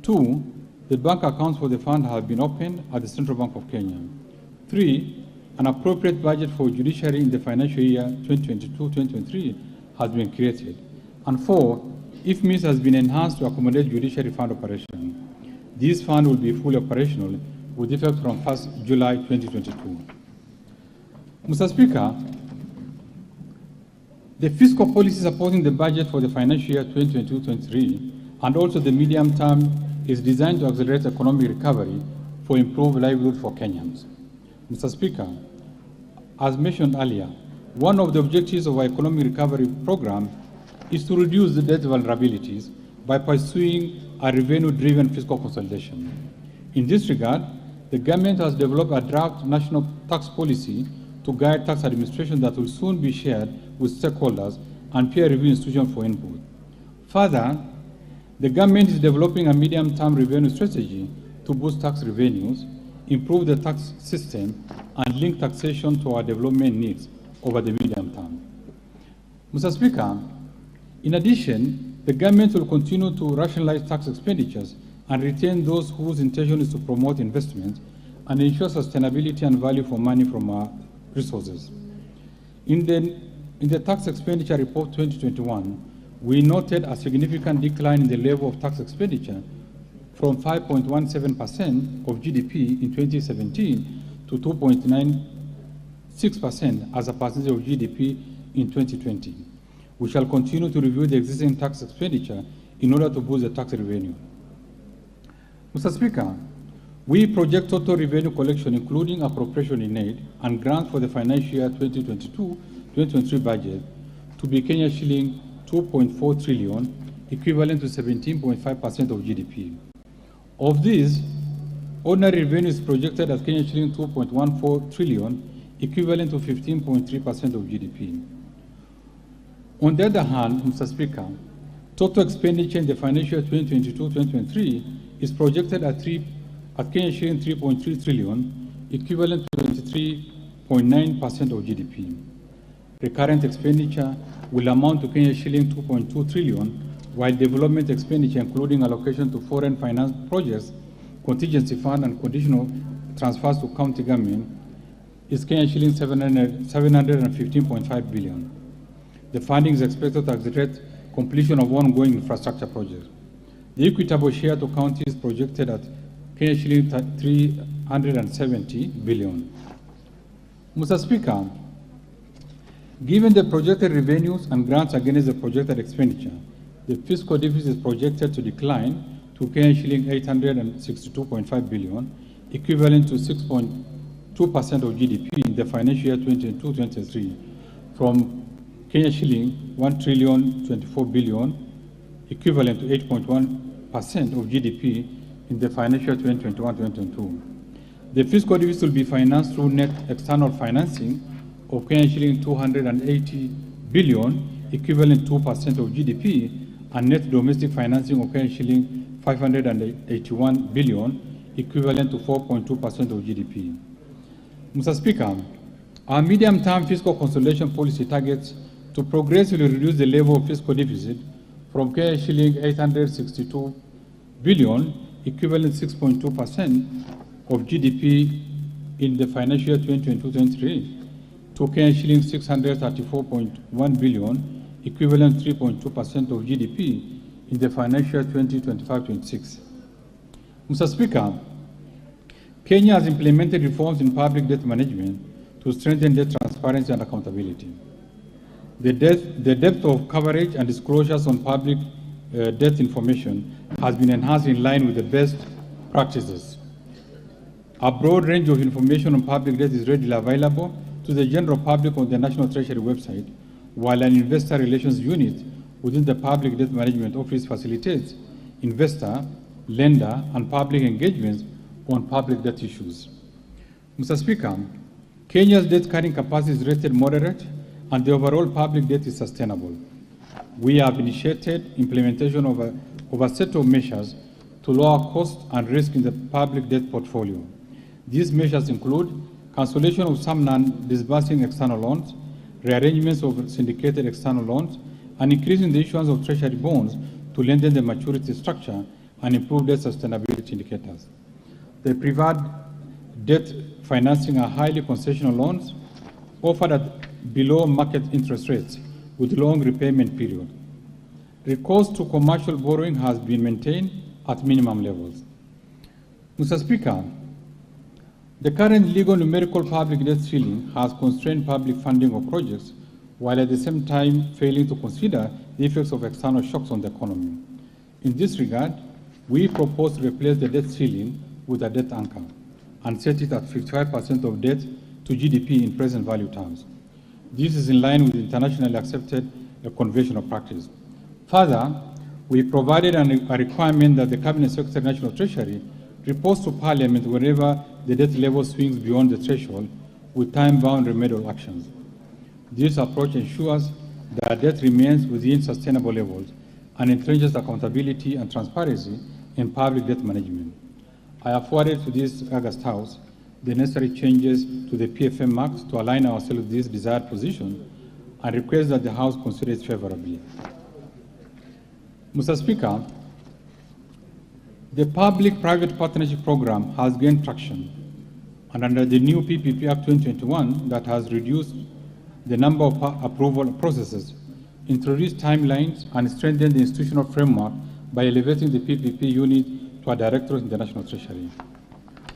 2, the bank accounts for the fund have been opened at the Central Bank of Kenya. 3, an appropriate budget for judiciary in the financial year 2022-2023 has been created. And 4, if means has been enhanced to accommodate judiciary fund operation. This fund will be fully operational with effect from 1st July 2022. Mr. Speaker, the fiscal policy supporting the budget for the financial year 2022-23 and also the medium term is designed to accelerate economic recovery for improved livelihood for Kenyans. Mr. Speaker, as mentioned earlier, one of the objectives of our economic recovery program is to reduce the debt vulnerabilities by pursuing a revenue-driven fiscal consolidation. In this regard, the government has developed a draft national tax policy to guide tax administration that will soon be shared with stakeholders and peer review institutions for input. Further, the government is developing a medium-term revenue strategy to boost tax revenues, improve the tax system, and link taxation to our development needs over the medium term. Mr. Speaker, in addition, the government will continue to rationalize tax expenditures and retain those whose intention is to promote investment and ensure sustainability and value for money from our resources. In the tax expenditure report 2021, we noted a significant decline in the level of tax expenditure from 5.17% of GDP in 2017 to 2.96% as a percentage of GDP in 2020. We shall continue to review the existing tax expenditure in order to boost the tax revenue. Mr. Speaker, we project total revenue collection, including appropriation in aid and grants for the financial year 2022-2023 budget, to be Kenya shilling 2.4 trillion, equivalent to 17.5% of GDP. Of these, ordinary revenue is projected at Kenya shilling 2.14 trillion, equivalent to 15.3% of GDP. On the other hand, Mr. Speaker, total expenditure in the financial year 2022-2023 is projected at Kenya shilling 3.3 trillion, equivalent to 23.9% of GDP. Recurrent expenditure will amount to Kenya shilling 2.2 trillion, while development expenditure, including allocation to foreign finance projects, contingency fund, and conditional transfers to county government, is Kenya shilling 715.5 billion. The funding is expected to accelerate completion of ongoing infrastructure projects. The equitable share to counties is projected at Kenya shilling 370 billion. Mr. Speaker, given the projected revenues and grants against the projected expenditure, the fiscal deficit is projected to decline to Kenya shilling 862.5 billion, equivalent to 6.2% of GDP in the financial year 2022-23, from Kenya shilling 1 trillion 24 billion, equivalent to 8.1% of GDP in the financial year 2021-2022. The fiscal deficit will be financed through net external financing of Kenya shilling 280 billion, equivalent to 2% of GDP, and net domestic financing of Kenya shilling 581 billion, equivalent to 4.2% of GDP. Mr. Speaker, our medium-term fiscal consolidation policy targets to progressively reduce the level of fiscal deficit from Kenya shilling 862 billion, equivalent to 6.2% of GDP in the financial year 2022-23, to Kenya shilling 634.1 billion, equivalent to 3.2% of GDP in the financial year 2025-26. Mr. Speaker, Kenya has implemented reforms in public debt management to strengthen debt transparency and accountability. The depth of coverage and disclosures on public debt information has been enhanced in line with the best practices. A broad range of information on public debt is readily available to the general public on the National Treasury website, while an investor relations unit within the Public Debt Management Office facilitates investor, lender, and public engagements on public debt issues. Mr. Speaker, Kenya's debt carrying capacity is rated moderate, and the overall public debt is sustainable. We have initiated implementation of a set of measures to lower cost and risk in the public debt portfolio. These measures include cancellation of some non-disbursing external loans, rearrangements of syndicated external loans, and increasing the issuance of treasury bonds to lengthen the maturity structure and improve debt sustainability indicators. The preferred debt financing are highly concessional loans offered at below market interest rates with long repayment period. Recourse to commercial borrowing has been maintained at minimum levels. Mr. Speaker, the current legal numerical public debt ceiling has constrained public funding of projects, while at the same time failing to consider the effects of external shocks on the economy. In this regard, we propose to replace the debt ceiling with a debt anchor and set it at 55% of debt to GDP in present value terms. This is in line with internationally accepted conventional practice. Further, we provided a requirement that the Cabinet Secretary National Treasury reports to Parliament whenever the debt level swings beyond the threshold with time-bound remedial actions. This approach ensures that debt remains within sustainable levels and entrenches accountability and transparency in public debt management. I have forwarded to this August House the necessary changes to the PFM marks to align ourselves with this desired position and request that the House consider it favorably. Mr. Speaker, the public-private partnership program has gained traction, and under the new PPP Act 2021 that has reduced the number of approval processes, introduced timelines, and strengthened the institutional framework by elevating the PPP unit to a directorate in the National Treasury.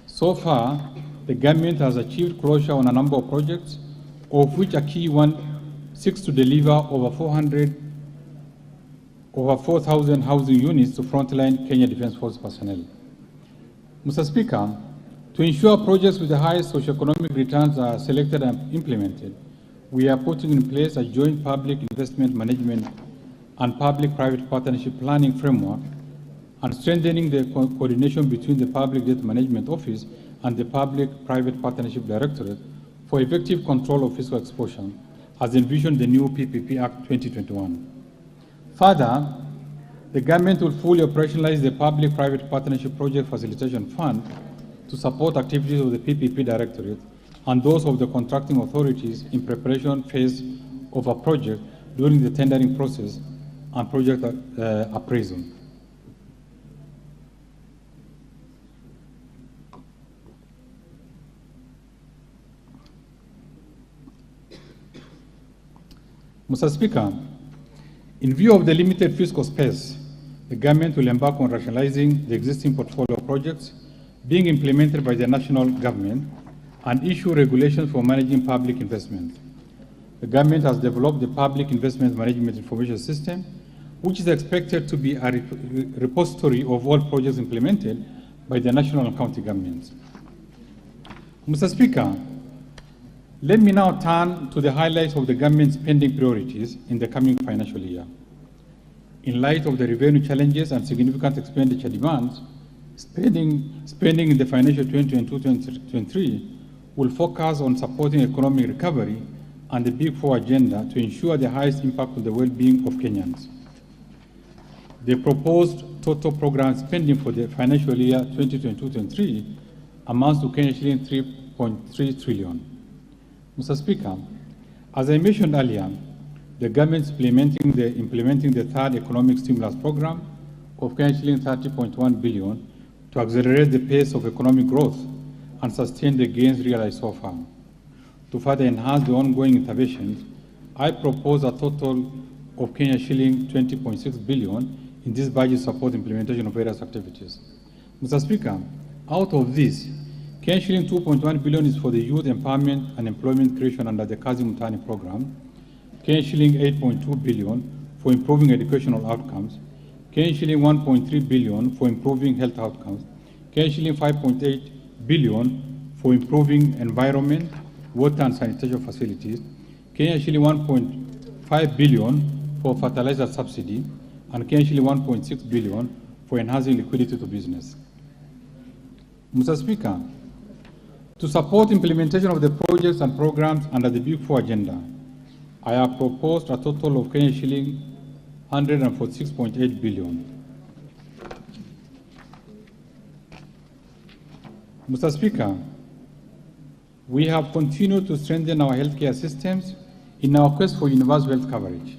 So far, the government has achieved closure on a number of projects, of which a key one seeks to deliver over 4,000 housing units to frontline Kenya Defence Force personnel. Mr. Speaker, to ensure projects with the highest socioeconomic returns are selected and implemented, we are putting in place a joint public investment management and public-private partnership planning framework and strengthening the coordination between the Public Debt Management Office and the Public-Private Partnership Directorate for effective control of fiscal exposure, as envisioned in the new PPP Act 2021. Further, the government will fully operationalize the Public-Private Partnership Project Facilitation Fund to support activities of the PPP Directorate and those of the contracting authorities in preparation phase of a project during the tendering process and project appraisal. Mr. Speaker, in view of the limited fiscal space, the government will embark on rationalizing the existing portfolio of projects being implemented by the national government and issue regulations for managing public investment. The government has developed the Public Investment Management Information System, which is expected to be a repository of all projects implemented by the national and county governments. Mr. Speaker, let me now turn to the highlights of the government's spending priorities in the coming financial year. In light of the revenue challenges and significant expenditure demands, spending in the financial 2022-2023 will focus on supporting economic recovery and the Big Four agenda to ensure the highest impact on the well-being of Kenyans. The proposed total program spending for the financial year 2022-2023 amounts to Kenya shilling 3.3 trillion. Mr. Speaker, as I mentioned earlier, the government is implementing the third economic stimulus program of Kenya shilling 30.1 billion to accelerate the pace of economic growth and sustain the gains realized so far. To further enhance the ongoing interventions, I propose a total of Kenya shilling 20.6 billion in this budget support implementation of various activities. Mr. Speaker, out of this, Kenya shilling 2.1 billion is for the youth empowerment and employment creation under the Kazi Mtaani program, Kenya shilling 8.2 billion for improving educational outcomes, Kenya shilling 1.3 billion for improving health outcomes, Kenya shilling 5.8 billion for improving environment, water and sanitation facilities, Kenya shilling 1.5 billion for fertilizer subsidy, and Kenya shilling 1.6 billion for enhancing liquidity to business. Mr. Speaker, to support implementation of the projects and programs under the Big Four agenda, I have proposed a total of Kenya shilling 146.8 billion. Mr. Speaker, we have continued to strengthen our healthcare systems in our quest for universal health coverage.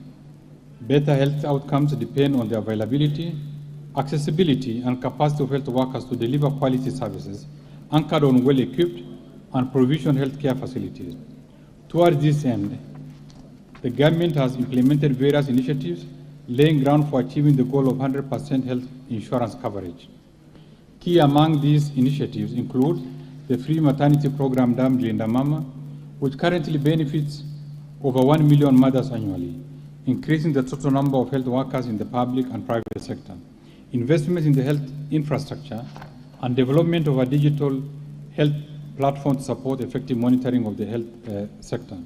Better health outcomes depend on the availability, accessibility, and capacity of health workers to deliver quality services anchored on well-equipped and provisioned healthcare facilities. Towards this end, the government has implemented various initiatives laying ground for achieving the goal of 100% health insurance coverage. Key among these initiatives include the free maternity program dubbed Linda Mama, which currently benefits over 1 million mothers annually, increasing the total number of health workers in the public and private sector, investments in the health infrastructure, and development of a digital health platform to support effective monitoring of the health sector.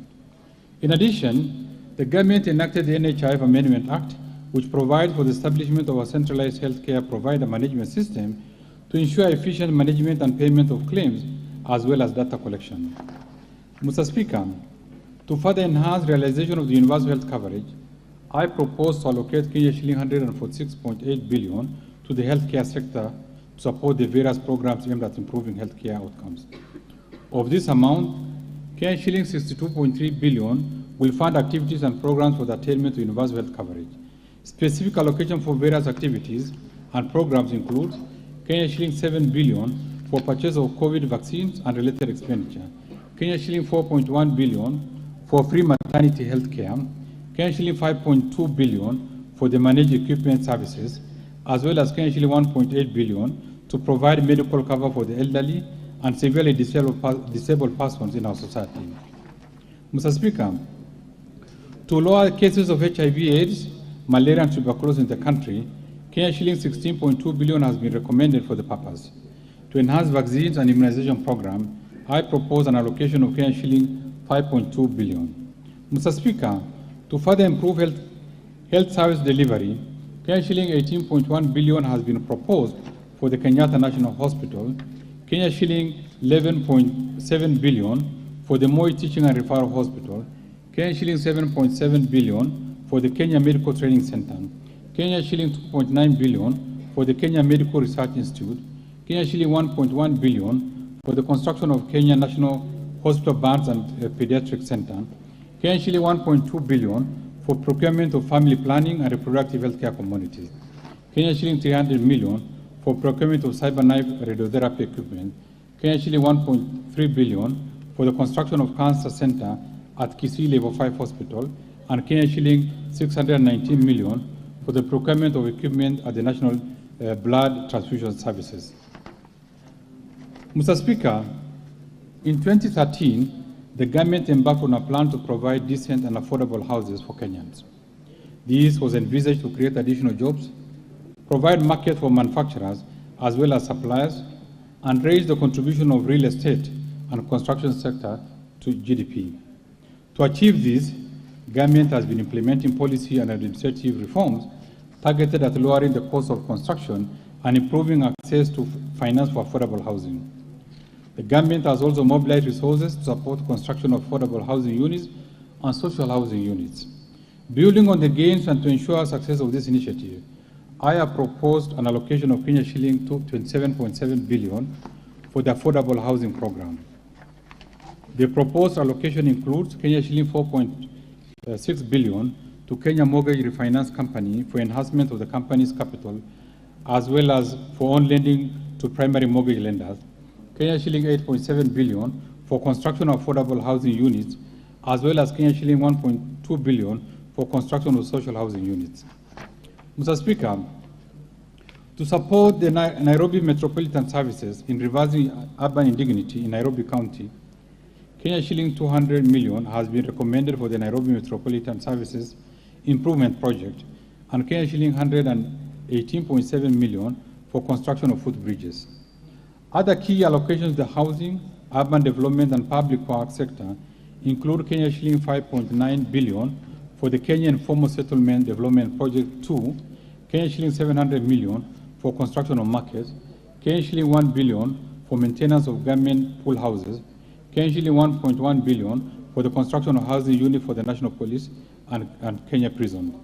In addition, the government enacted the NHIF Amendment Act, which provides for the establishment of a centralized healthcare provider management system to ensure efficient management and payment of claims, as well as data collection. Mr. Speaker, to further enhance realization of the universal health coverage, I propose to allocate Kenya shilling 146.8 billion to the healthcare sector to support the various programs aimed at improving healthcare outcomes. Of this amount, Kenya shilling 62.3 billion will fund activities and programs for the attainment to universal health coverage. Specific allocation for various activities and programs include Kenya shilling 7 billion for purchase of COVID vaccines and related expenditure, Kenya shilling 4.1 billion for free maternity health care, Kenya shilling 5.2 billion for the managed equipment services, as well as Kenya shilling 1.8 billion to provide medical cover for the elderly and severely disabled persons in our society. Mr. Speaker, to lower cases of HIV/AIDS, malaria, and tuberculosis in the country, Kenya shilling 16.2 billion has been recommended for the purpose. To enhance vaccines and immunization program, I propose an allocation of Kenya shilling 5.2 billion. Mr. Speaker, to further improve health service delivery, Kenya shilling 18.1 billion has been proposed for the Kenyatta National Hospital, Kenya shilling 11.7 billion for the Moi Teaching and Referral Hospital, Kenya shilling 7.7 billion for the Kenya Medical Training Center, Kenya shilling 2.9 billion for the Kenya Medical Research Institute, Kenya shilling 1.1 billion for the construction of Kenya National Hospital Burns and Pediatric Center, Kenya shilling 1.2 billion for procurement of family planning and reproductive healthcare communities, Kenya shilling 300 million for procurement of cyberknife radiotherapy equipment, Kenya shilling 1.3 billion for the construction of cancer center at Kisii Level 5 Hospital, and Kenya shilling 619 million for the procurement of equipment at the National Blood Transfusion Services. Mr. Speaker, in 2013, the government embarked on a plan to provide decent and affordable houses for Kenyans. This was envisaged to create additional jobs, provide market for manufacturers as well as suppliers, and raise the contribution of real estate and construction sector to GDP. To achieve this, government has been implementing policy and administrative reforms targeted at lowering the cost of construction and improving access to finance for affordable housing. The government has also mobilized resources to support construction of affordable housing units and social housing units. Building on the gains and to ensure success of this initiative, I have proposed an allocation of Kenya shilling to 27.7 billion for the affordable housing program. The proposed allocation includes Kenya shilling 4.6 billion to Kenya Mortgage Refinance Company for enhancement of the company's capital, as well as for on lending to primary mortgage lenders, Kenya shilling 8.7 billion for construction of affordable housing units, as well as Kenya shilling 1.2 billion for construction of social housing units. Mr. Speaker, to support the Nairobi Metropolitan Services in reversing urban indignity in Nairobi County, Kenya shilling 200 million has been recommended for the Nairobi Metropolitan Services Improvement Project, and Kenya shilling 118.7 million for construction of footbridges. Other key allocations to the housing, urban development, and public works sector include Kenya shilling 5.9 billion for the Kenya Informal Settlement Development Project 2, Kenya shilling 700 million for construction of markets, Kenya shilling 1 billion for maintenance of government pool houses, Kenya shilling 1.1 billion for the construction of housing unit for the National Police and Kenya Prison,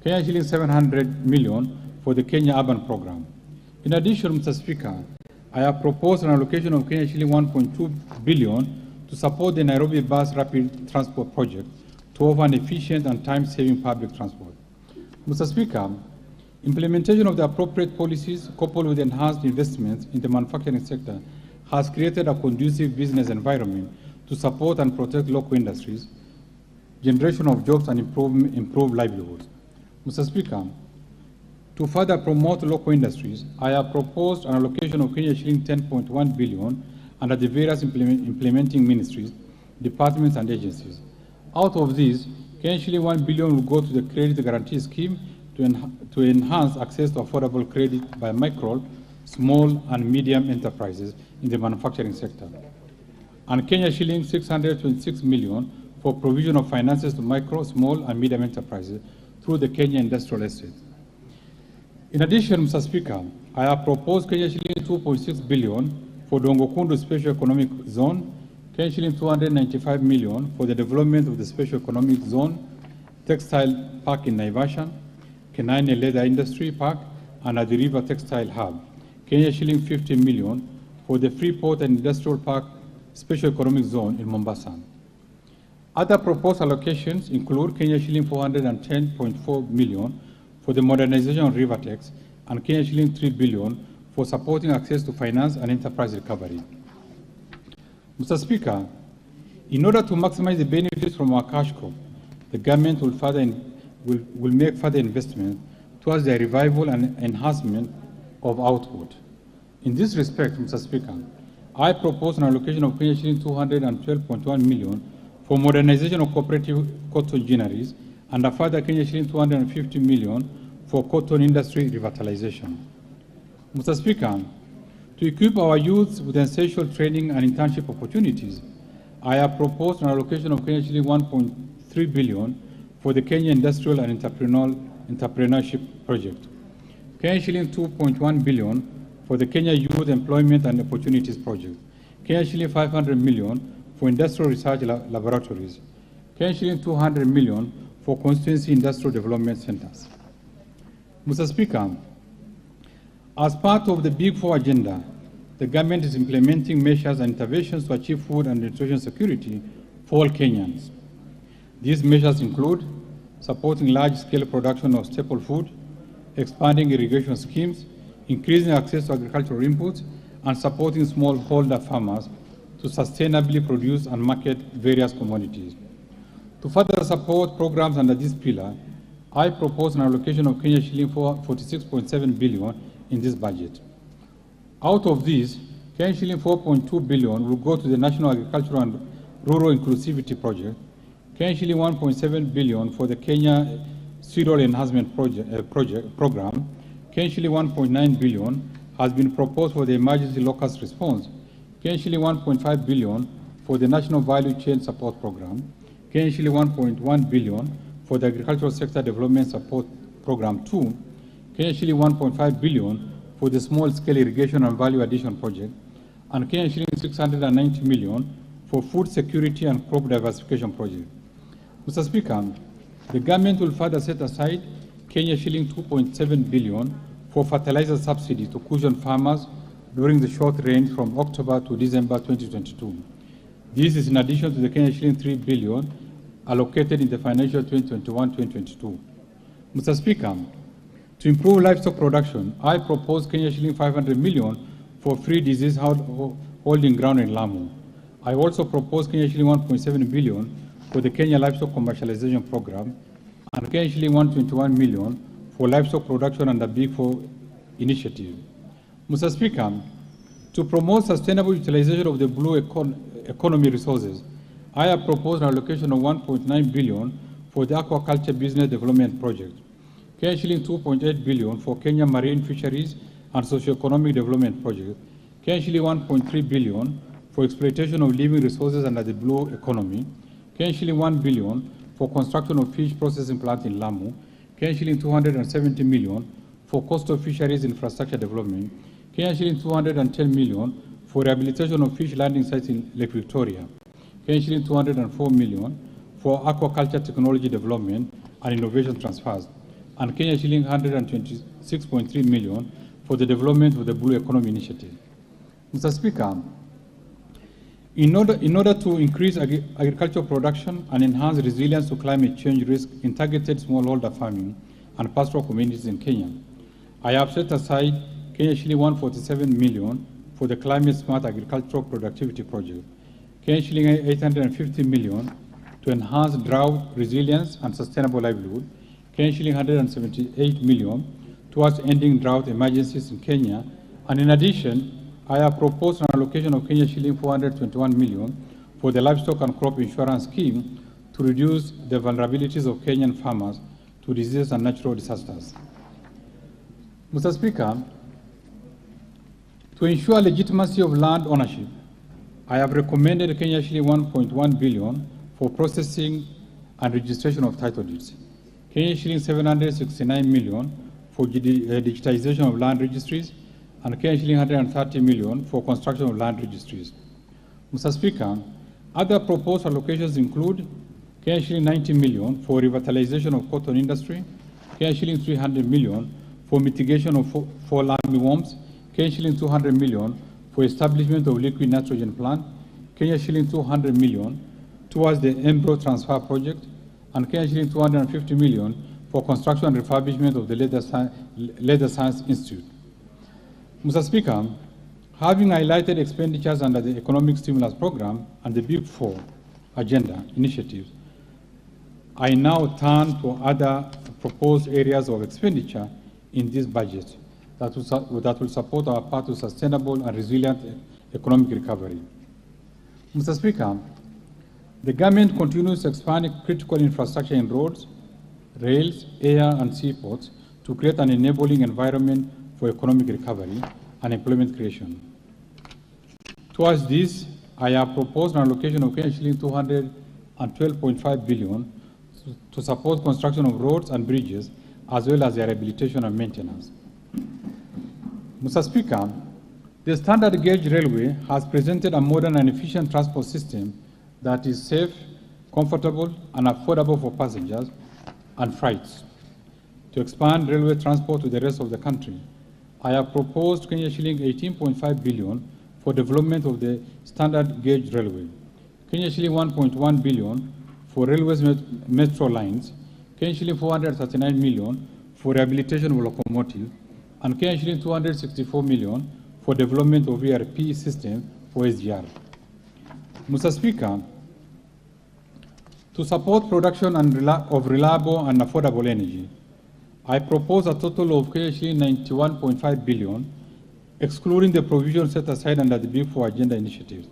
Kenya shilling 700 million for the Kenya Urban Program. In addition, Mr. Speaker, I have proposed an allocation of Kenya shilling 1.2 billion to support the Nairobi Bus Rapid Transport Project to offer an efficient and time-saving public transport. Mr. Speaker, implementation of the appropriate policies coupled with enhanced investments in the manufacturing sector has created a conducive business environment to support and protect local industries, generation of jobs, and improve livelihoods. Mr. Speaker, to further promote local industries, I have proposed an allocation of Kenya shilling 10.1 billion under the various implementing ministries, departments, and agencies. Out of these, Kenya shilling 1 billion will go to the Credit Guarantee Scheme to enhance access to affordable credit by micro, small, and medium enterprises in the manufacturing sector. And Kenya shilling 626 million for provision of finances to micro, small, and medium enterprises through the Kenya Industrial Estate. In addition, Mr. Speaker, I have proposed Kenya shilling 2.6 billion for Dongokundu Special Economic Zone, Kenya shilling 295 million for the development of the Special Economic Zone, Textile Park in Naivasha, Kenaine Leather Industry Park, and at the River Textile Hub, Kenya shilling 50 million for the Freeport and Industrial Park Special Economic Zone in Mombasa. Other proposed allocations include Kenya shilling 410.4 million for the modernization of Rivertex and Kenya shilling 3 billion for supporting access to finance and enterprise recovery. Mr. Speaker, in order to maximize the benefits from our cash crop, the government will make further investment towards the revival and enhancement of output. In this respect, Mr. Speaker, I propose an allocation of Kenya shilling 212.1 million for modernization of cooperative cotton ginneries and a further Kenya shilling 250 million for cotton industry revitalization. Mr. Speaker, to equip our youth with essential training and internship opportunities, I have proposed an allocation of Kenya shilling 1.3 billion for the Kenya Industrial and Entrepreneurship Project, Kenya shilling 2.1 billion for the Kenya Youth Employment and Opportunities Project, Kenya shilling 500 million for industrial research laboratories, Kenya shilling 200 million for constituency industrial development centers. Mr. Speaker, as part of the Big Four agenda, the government is implementing measures and interventions to achieve food and nutrition security for all Kenyans. These measures include supporting large-scale production of staple food, expanding irrigation schemes, increasing access to agricultural inputs, and supporting smallholder farmers to sustainably produce and market various commodities. To further support programs under this pillar, I propose an allocation of Kenya shilling 46.7 billion in this budget. Out of this, Kenya shilling 4.2 billion will go to the National Agricultural and Rural Inclusivity Project, Kenya shilling 1.7 billion for the Kenya Cereal Enhancement Program, Kenya shilling 1.9 billion has been proposed for the Emergency Locust Response, Kenya shilling 1.5 billion for the National Value Chain Support Program, Kenya shilling 1.1 billion for the Agricultural Sector Development Support Program 2, Kenya shilling 1.5 billion for the Small-Scale Irrigation and Value Addition Project, and Kenya shilling 690 million for Food Security and Crop Diversification Project. Mr. Speaker, the government will further set aside Kenya shilling 2.7 billion for fertilizer subsidy to cushion farmers during the short range from October to December 2022. This is in addition to the Kenya shilling 3 billion allocated in the financial 2021-2022. Mr. Speaker, to improve livestock production, I propose Kenya shilling 500 million for free disease holding ground in Lamu. I also propose Kenya shilling 1.7 billion for the Kenya Livestock Commercialization Program and Kenya shilling 121 million for livestock production under Big Four initiative. Mr. Speaker, to promote sustainable utilization of the blue economy resources, I have proposed an allocation of 1.9 billion for the Aquaculture Business Development Project, Kenya shilling 2.8 billion for Kenya Marine Fisheries and Socio-Economic Development Project, Kenya shilling 1.3 billion for exploitation of living resources under the blue economy, Kenya shilling 1 billion for construction of fish processing plant in Lamu, Kenya shilling 270 million for coastal fisheries infrastructure development, Kenya shilling 210 million for rehabilitation of fish landing sites in Lake Victoria, Kenya shilling 204 million for aquaculture technology development and innovation transfers, and Kenya shilling 126.3 million for the development of the Blue Economy Initiative. Mr. Speaker, in order to increase agricultural production and enhance resilience to climate change risk in targeted smallholder farming and pastoral communities in Kenya, I have set aside Kenya shilling 147 million for the Climate Smart Agricultural Productivity Project, Kenya shilling 850 million to enhance drought resilience and sustainable livelihood, Kenya shilling 178 million towards ending drought emergencies in Kenya, and in addition, I have proposed an allocation of Kenya shilling 421 million for the livestock and crop insurance scheme to reduce the vulnerabilities of Kenyan farmers to diseases and natural disasters. Mr. Speaker, to ensure legitimacy of land ownership, I have recommended Kenya shilling 1.1 billion for processing and registration of title deeds, Kenya shilling 769 million for digitization of land registries, and Kenya shilling 130 million for construction of land registries. Mr. Speaker, other proposed allocations include Kenya shilling 90 million for revitalization of cotton industry, Kenya shilling 300 million for mitigation of fall armyworms, Kenya shilling 200 million for establishment of liquid nitrogen plant, Kenya shilling 200 million towards the embryo transfer project, and Kenya shilling 250 million for construction and refurbishment of the Leather Science Institute. Mr. Speaker, having highlighted expenditures under the Economic Stimulus Program and the Big Four agenda initiatives, I now turn to other proposed areas of expenditure in this budget that will support our path to sustainable and resilient economic recovery. Mr. Speaker, the government continues to expand critical infrastructure in roads, rails, air, and seaports to create an enabling environment for economic recovery and employment creation. Towards this, I have proposed an allocation of shilling 212.5 billion to support construction of roads and bridges, as well as their rehabilitation and maintenance. Mr. Speaker, the standard gauge railway has presented a modern and efficient transport system that is safe, comfortable, and affordable for passengers and freights. To expand railway transport to the rest of the country, I have proposed shilling 18.5 billion for development of the standard gauge railway, shilling 1.1 billion for railways metro lines, shilling 439 million for rehabilitation of locomotives, and shilling 264 million for development of ERP system for SGR. Mr. Speaker, to support production of reliable and affordable energy, I propose a total of shilling 91.5 billion, excluding the provision set aside under the Big Four agenda initiatives.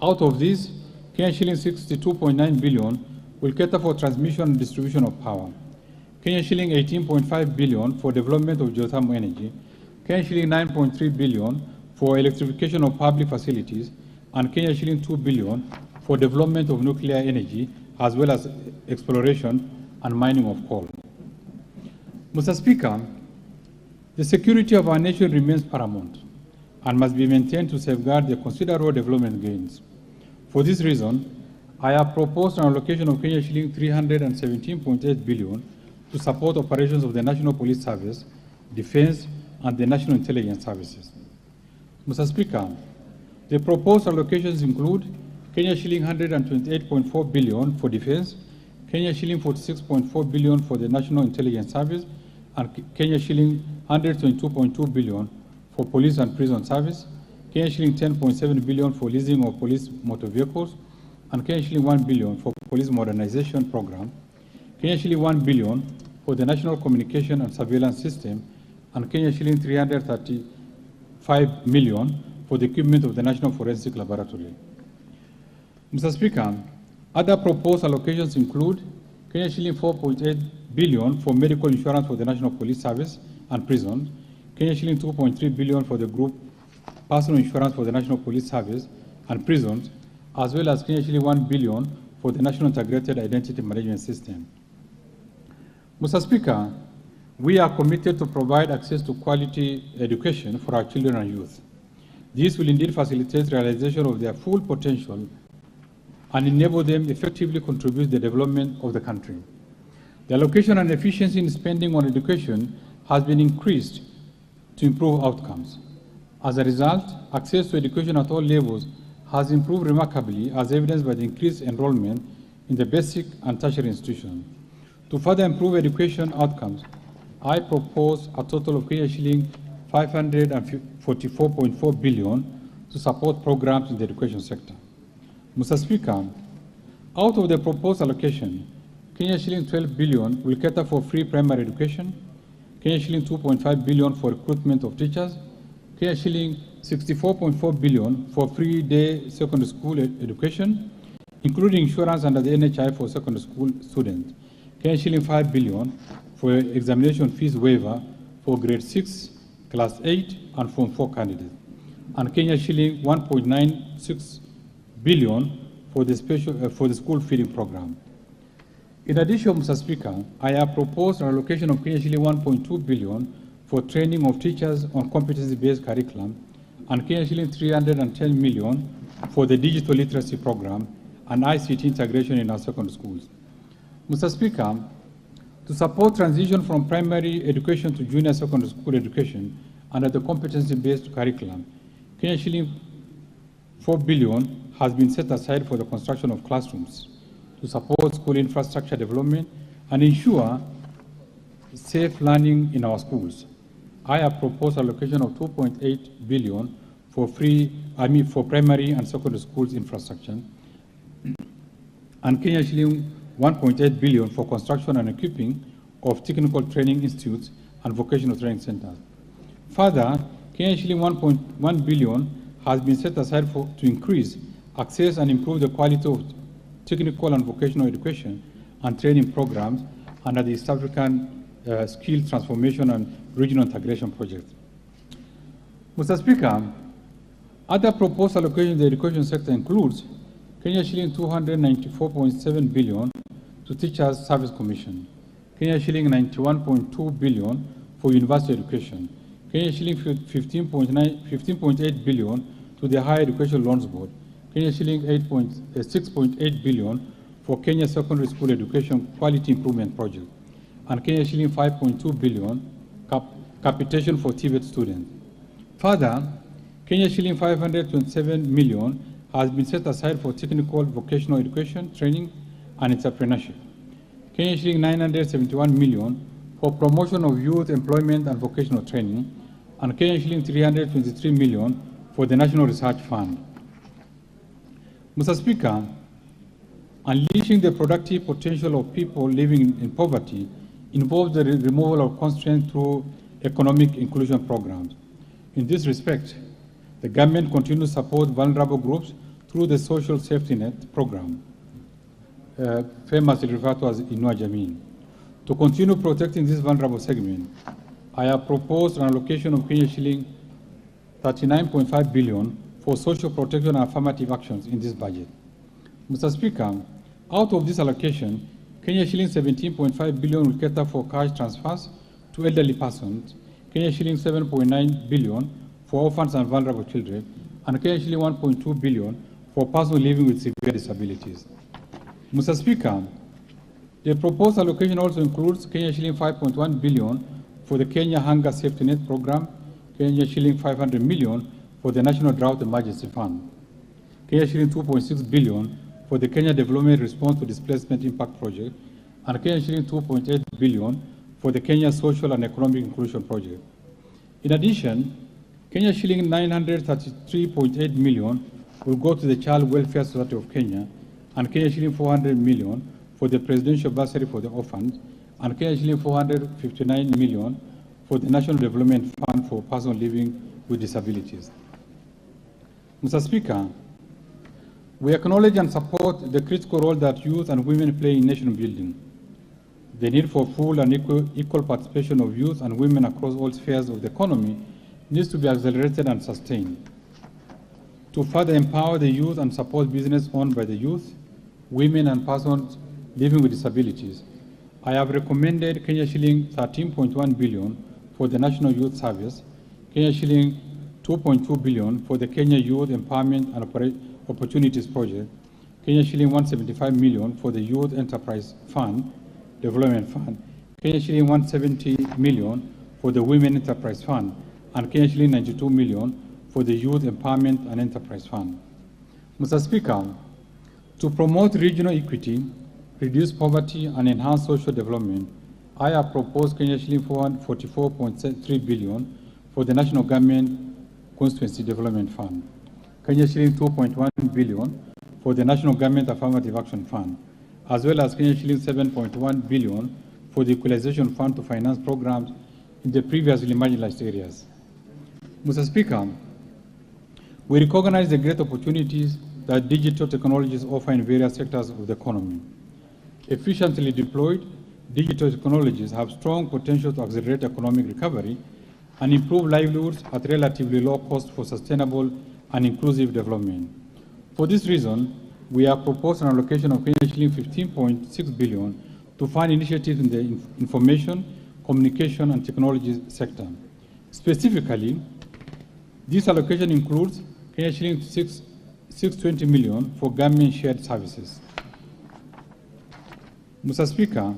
Out of this, shilling 62.9 billion will cater for transmission and distribution of power, shilling 18.5 billion for development of geothermal energy, shilling 9.3 billion for electrification of public facilities, and shilling 2 billion for development of nuclear energy, as well as exploration and mining of coal. Mr. Speaker, the security of our nation remains paramount and must be maintained to safeguard the considerable development gains. For this reason, I have proposed an allocation of shilling 317.8 billion to support operations of the National Police Service, Defense, and the National Intelligence Services. Mr. Speaker, the proposed allocations include shilling 128.4 billion for defense, shilling 46.4 billion for the National Intelligence Service, and shilling 122.2 billion for police and prison service, shilling 10.7 billion for leasing of police motor vehicles, and shilling 1 billion for police modernization program, shilling 1 billion for the National Communication and Surveillance System, and shilling 335 million for the equipment of the National Forensic Laboratory. Mr. Speaker, other proposed allocations include shilling 4.8 billion for medical insurance for the National Police Service and prisons, shilling 2.3 billion for the group personal insurance for the National Police Service and prisons, as well as shilling 1 billion for the National Integrated Identity Management System. Mr. Speaker, we are committed to provide access to quality education for our children and youth. This will indeed facilitate realization of their full potential and enable them effectively contribute to the development of the country. The allocation and efficiency in spending on education has been increased to improve outcomes. As a result, access to education at all levels has improved remarkably, as evidenced by the increased enrollment in the basic and tertiary institutions. To further improve education outcomes, I propose a total of shilling 544.4 billion to support programs in the education sector. Mr. Speaker, out of the proposed allocation, shilling 12 billion will cater for free primary education, shilling 2.5 billion for recruitment of teachers, shilling 64.4 billion for free day secondary school education, including insurance under the NHI for secondary school students, shilling 5 billion for examination fees waiver for grade 6, class 8, and Form 4 candidates, and shilling 1.96 billion for the school feeding program. In addition, Mr. Speaker, I have proposed an allocation of shilling 1.2 billion for training of teachers on competency-based curriculum, and shilling 310 million for the digital literacy program and ICT integration in our secondary schools. Mr. Speaker, to support transition from primary education to junior secondary school education under the competency-based curriculum. Kenya shilling 4 billion has been set aside for the construction of classrooms to support school infrastructure development and ensure safe learning in our schools. I have proposed allocation of 2.8 billion for for primary and secondary schools infrastructure, and Kenya shilling 1.8 billion for construction and equipping of technical training institutes and vocational training centers. Further, Kenya shilling 1.1 billion has been set aside to increase access and improve the quality of technical and vocational education and training programs under the East African Skill Transformation and Regional Integration Project. Mr. Speaker, other proposed allocations in the education sector includes Kenya shilling 294.7 billion to Teachers Service Commission, Kenya shilling 91.2 billion for university education, Kenya shilling 15.8 billion to the Higher Education Loans Board, Kenya shilling 6.8 billion for Kenya Secondary School Education Quality Improvement Project, and Kenya shilling 5.2 billion capitation for TVET students. Further, Kenya shilling 527 million has been set aside for technical vocational education, training, and entrepreneurship. Kenya shilling 971 million for promotion of youth employment and vocational training, and Kenya shilling 323 million for the National Research Fund. Mr. Speaker, unleashing the productive potential of people living in poverty involves the removal of constraints through economic inclusion programs. In this respect, the government continues to support vulnerable groups through the Social Safety Net program, famously referred to as Inua Jamii. To continue protecting this vulnerable segment, I have proposed an allocation of Kenya shilling 39.5 billion for social protection and affirmative actions in this budget. Mr. Speaker, out of this allocation, Kenya shilling 17.5 billion will cater for cash transfers to elderly persons, Kenya shilling 7.9 billion for orphans and vulnerable children, and Kenya shilling 1.2 billion for persons living with severe disabilities. Mr. Speaker, the proposed allocation also includes Kenya shilling 5.1 billion for the Kenya Hunger Safety Net program, Kenya shilling 500 million for the National Drought Emergency Fund, Kenya shilling 2.6 billion for the Kenya Development Response to Displacement Impact Project, and Kenya shilling 2.8 billion for the Kenya Social and Economic Inclusion Project. In addition, Kenya shilling 933.8 million will go to the Child Welfare Society of Kenya, and Kenya shilling 400 million for the Presidential Bursary for the Orphans, and Kenya shilling 459 million for the National Development Fund for persons living with disabilities. Mr. Speaker, we acknowledge and support the critical role that youth and women play in nation building. The need for full and equal participation of youth and women across all spheres of the economy needs to be accelerated and sustained. To further empower the youth and support business owned by the youth, women and persons living with disabilities, I have recommended Kenya shilling 13.1 billion for the National Youth Service, Kenya shilling 2.2 billion for the Kenya Youth Empowerment and Opportunities Project, Kenya shilling 175 million for the Youth Enterprise Fund, Development Fund, Kenya shilling 170 million for the Women Enterprise Fund, and Kenya shilling 92 million for the Youth Empowerment and Enterprise Fund. Mr. Speaker, to promote regional equity, reduce poverty, and enhance social development, I have proposed Kenya shilling 44.3 billion for the National Government Constituency Development Fund, Kenya shilling 2.1 billion for the National Government Affirmative Action Fund, as well as Kenya shilling 7.1 billion for the Equalization Fund to finance programs in the previously marginalized areas. Mr. Speaker, we recognize the great opportunities that digital technologies offer in various sectors of the economy. Efficiently deployed, digital technologies have strong potential to accelerate economic recovery and improve livelihoods at relatively low cost for sustainable and inclusive development. For this reason, we have proposed an allocation of Kenya shilling 15.6 billion to fund initiatives in the information, communication, and technology sector. Specifically, this allocation includes Kenya shilling 620 million for government shared services. Mr. Speaker,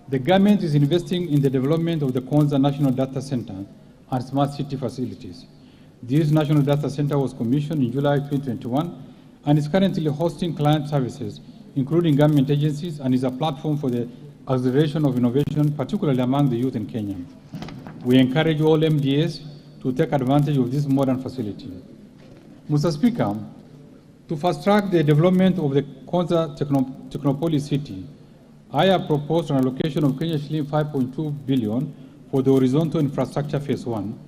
the government is investing in the development of the Konza National Data Center and smart city facilities. This national data center was commissioned in July 2021 and is currently hosting client services, including government agencies, and is a platform for the acceleration of innovation, particularly among the youth in Kenya. We encourage all MDAs to take advantage of this modern facility. Mr. Speaker, to fast-track the development of the Konza Technopolis City, I have proposed an allocation of Kenya shilling 5.2 billion for the horizontal infrastructure phase 1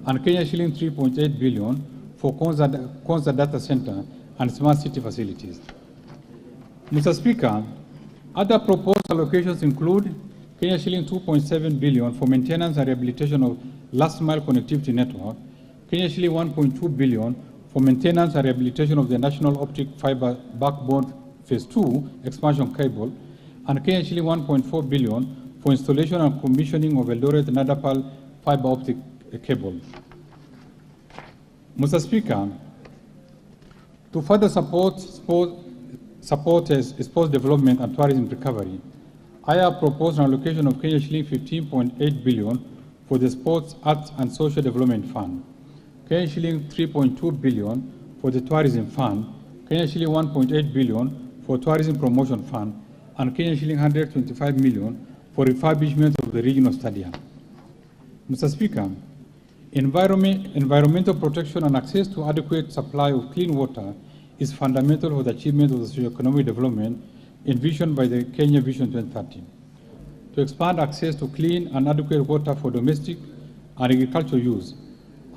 and Kenya shilling 3.8 billion for Konza Data Center and smart city facilities. Mr. Speaker, other proposed allocations include Kenya shilling 2.7 billion for maintenance and rehabilitation of last mile connectivity network, Kenya shilling 1.2 billion for maintenance and rehabilitation of the national optic fiber backbone phase 2 expansion cable, and Kenya shilling 1.4 billion for installation and commissioning of Eldoret Nadapal fiber optic cable. Mr. Speaker, to further support sports development and tourism recovery, I have proposed an allocation of Kenya shilling 15.8 billion for the Sports, Arts and Social Development Fund, Kenya shilling 3.2 billion for the Tourism Fund, Kenya shilling 1.8 billion for Tourism Promotion Fund, and Kenya shilling 125 million for refurbishment of the regional stadium. Mr. Speaker, environmental protection and access to adequate supply of clean water is fundamental for the achievement of the socio-economic development envisioned by the Kenya Vision 2030. To expand access to clean and adequate water for domestic and agricultural use,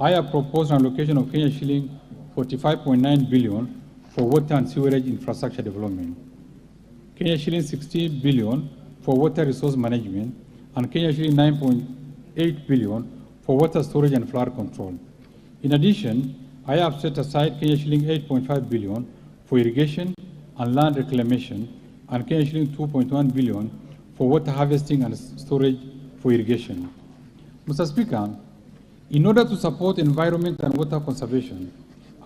I have proposed an allocation of Kenya shilling 45.9 billion for water and sewerage infrastructure development, Kenya shilling 16 billion for water resource management, and Kenya shilling 9.8 billion for water storage and flood control. In addition, I have set aside Kenya shilling 8.5 billion for irrigation and land reclamation, and Kenya shilling 2.1 billion for water harvesting and storage for irrigation. Mr. Speaker, in order to support environment and water conservation,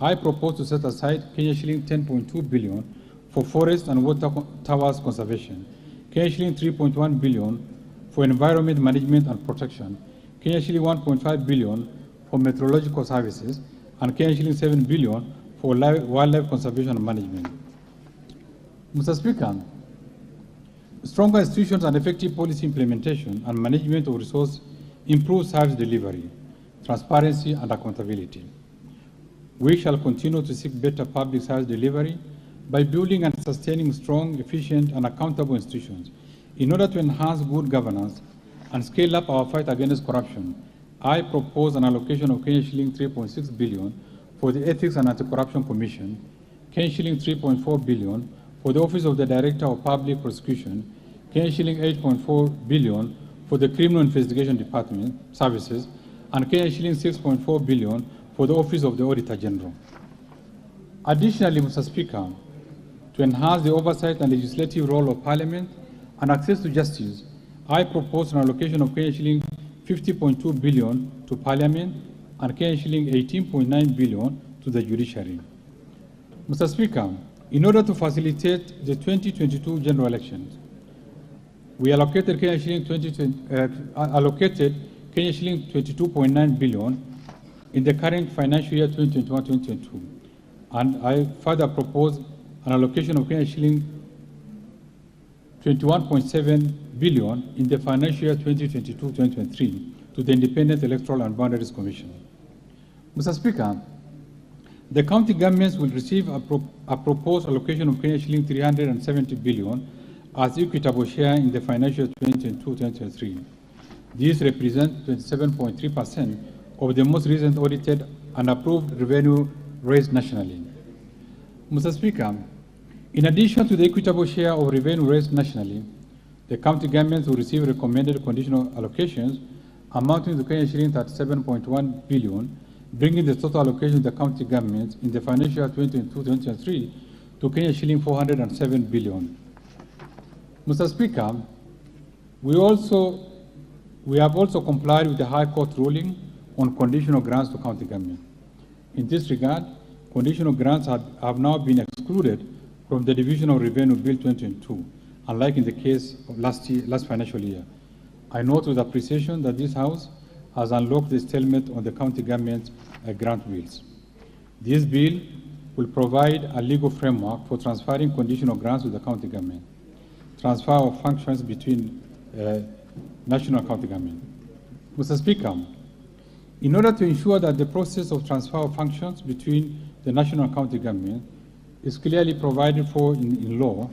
I propose to set aside Kenya shilling 10.2 billion for forest and water towers conservation, Kenya shilling 3.1 billion for environment management and protection, Kenya shilling 1.5 billion for meteorological services, and Kenya shilling 7 billion for wildlife conservation and management. Mr. Speaker, stronger institutions and effective policy implementation and management of resource improve service delivery, transparency, and accountability. We shall continue to seek better public service delivery by building and sustaining strong, efficient, and accountable institutions. In order to enhance good governance and scale up our fight against corruption, I propose an allocation of Kenya shilling 3.6 billion for the Ethics and Anti-Corruption Commission, Kenya shilling 3.4 billion for the Office of the Director of Public Prosecution, Kenya shilling 8.4 billion for the Criminal Investigation Department Services, and Kenya shilling 6.4 billion for the Office of the Auditor General. Additionally, Mr. Speaker, to enhance the oversight and legislative role of Parliament and access to justice, I propose an allocation of Kenya shilling 50.2 billion to Parliament and Kenya shilling 18.9 billion to the judiciary. Mr. Speaker, in order to facilitate the 2022 general elections, we allocated Kenya shilling 22.9 billion in the current financial year 2021-2022, and I further propose an allocation of Kenya shilling 21.7 billion in the financial year 2022-2023 to the Independent Electoral and Boundaries Commission. Mr. Speaker, the county governments will receive a proposed allocation of Kenya shilling 370 billion as equitable share in the financial year 2022-2023. This represents 27.3% of the most recent audited and approved revenue raised nationally. Mr. Speaker, in addition to the equitable share of revenue raised nationally, the county governments will receive recommended conditional allocations amounting to Kenya shilling 37.1 billion, bringing the total allocation of the county governments in the financial year 2022-2023 to Kenya shilling 407 billion. Mr. Speaker, we have also complied with the High Court ruling on conditional grants to county government. In this regard, conditional grants have now been excluded from the Division of Revenue Bill 2022, unlike in the case of last financial year. I note with appreciation that this House has unlocked the stalemate on the county government grant bills. This bill will provide a legal framework for transferring conditional grants to the county government, transfer of functions between national and county government. Mr. Speaker, in order to ensure that the process of transfer of functions between the national and county government is clearly provided for in law,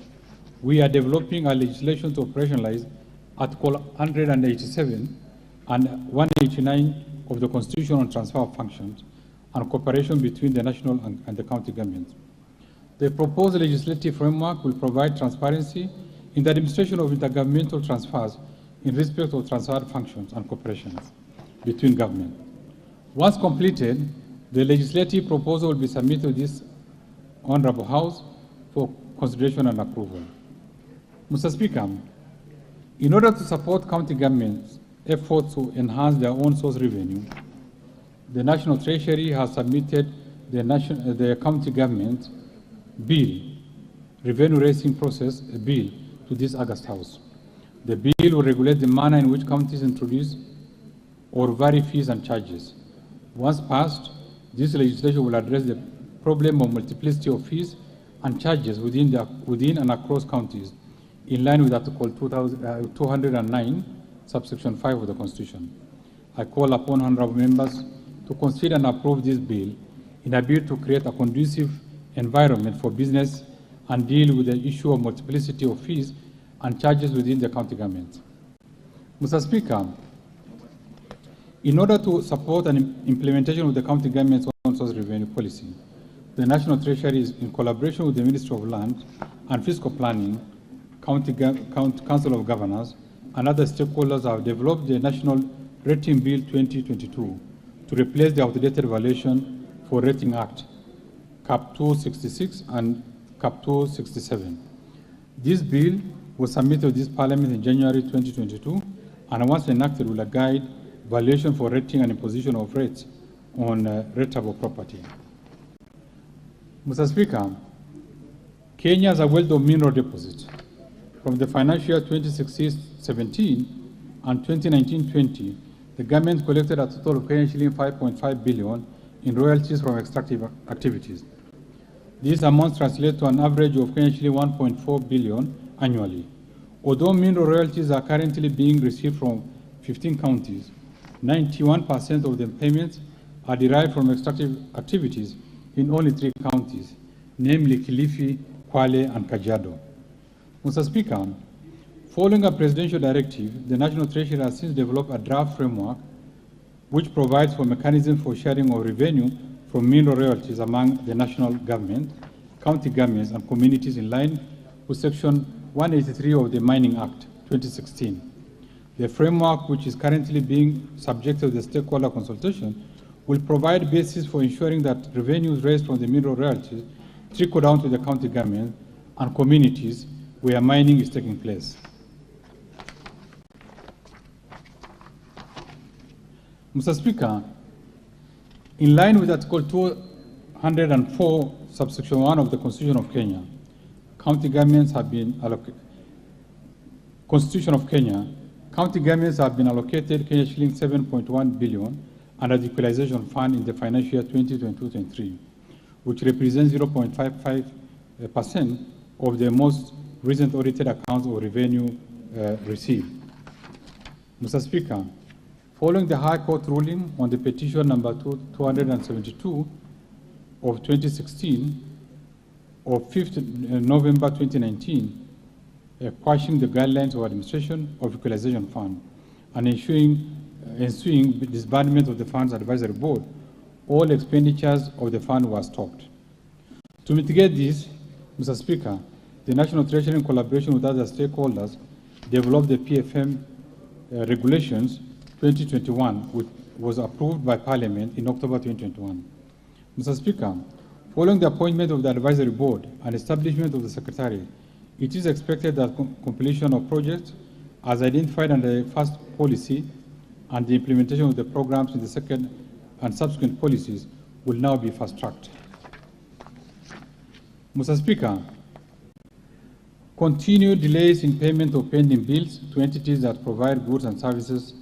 we are developing a legislation to operationalize Article 187 and 189 of the Constitution on transfer of functions and cooperation between the national and the county governments. The proposed legislative framework will provide transparency in the administration of intergovernmental transfers in respect of transferred functions and cooperations between government. Once completed, the legislative proposal will be submitted to this Honorable House for consideration and approval. Mr. Speaker, in order to support county governments' efforts to enhance their own source revenue, the National Treasury has submitted the county government bill, revenue raising process bill, to this August House. The bill will regulate the manner in which counties introduce or vary fees and charges. Once passed, this legislation will address the problem of multiplicity of fees and charges within and across counties, in line with Article 209, subsection 5 of the Constitution. I call upon honorable members to consider and approve this bill in a bid to create a conducive environment for business and deal with the issue of multiplicity of fees and charges within the county government. Mr. Speaker, in order to support an implementation of the county government's own source revenue policy, the National Treasury is in collaboration with the Ministry of Land and Fiscal Planning, Council of Governors, and other stakeholders have developed the National Rating Bill 2022 to replace the outdated Valuation for Rating Act, CAP 266 and CAP 267. This bill was submitted to this Parliament in January 2022, and once enacted will guide valuation for rating and imposition of rates on rateable property. Mr. Speaker, Kenya has a wealth of mineral deposits. From the financial year 2016-17 and 2019-20, the government collected a total of shilling 5.5 billion in royalties from extractive activities. These amounts translate to an average of shilling 1.4 billion annually. Although mineral royalties are currently being received from 15 counties, 91% of the payments are derived from extractive activities in only 3 counties, namely Kilifi, Kwale, and Kajiado. Mr. Speaker, following a presidential directive, the National Treasury has since developed a draft framework which provides for mechanisms for sharing of revenue from mineral royalties among the national government, county governments, and communities in line with Section 183 of the Mining Act 2016. The framework, which is currently being subject to the stakeholder consultation, will provide basis for ensuring that revenues raised from the mineral royalties trickle down to the county government and communities where mining is taking place. Mr. Speaker, in line with Article 204, subsection 1 of the Constitution of Kenya, county governments have been allocated. Constitution of Kenya, county governments have been allocated shilling 7.1 billion under the Equalization Fund in the financial year 2022-23, which represents 0.55% of the most recent audited accounts of revenue received. Mr. Speaker, following the High Court ruling on the petition number 272 of 2016 of 5th November 2019, quashing the guidelines of administration of Equalization Fund and ensuing disbandment of the Fund's Advisory Board, all expenditures of the fund were stopped. To mitigate this, Mr. Speaker, the National Treasury, in collaboration with other stakeholders, developed the PFM regulations 2021, which was approved by Parliament in October 2021. Mr. Speaker, following the appointment of the Advisory Board and establishment of the Secretary, it is expected that completion of projects as identified under the first policy and the implementation of the programs in the second and subsequent policies will now be fast-tracked. Mr. Speaker, continued delays in payment of pending bills to entities that provide goods and services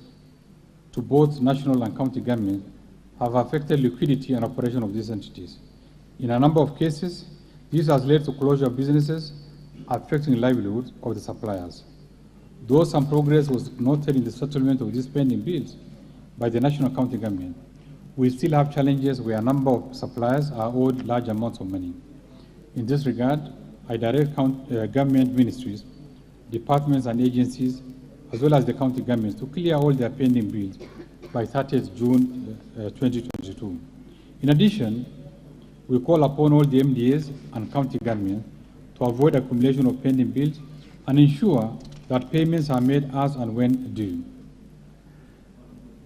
to both national and county governments have affected liquidity and operation of these entities. In a number of cases, this has led to closure of businesses, affecting livelihoods of the suppliers. Though some progress was noted in the settlement of these pending bills by the national county government, we still have challenges where a number of suppliers are owed large amounts of money. In this regard, I direct government ministries, departments and agencies, as well as the county governments, to clear all their pending bills by 30th June 2022. In addition, we call upon all the MDAs and county governments to avoid accumulation of pending bills and ensure that payments are made as and when due.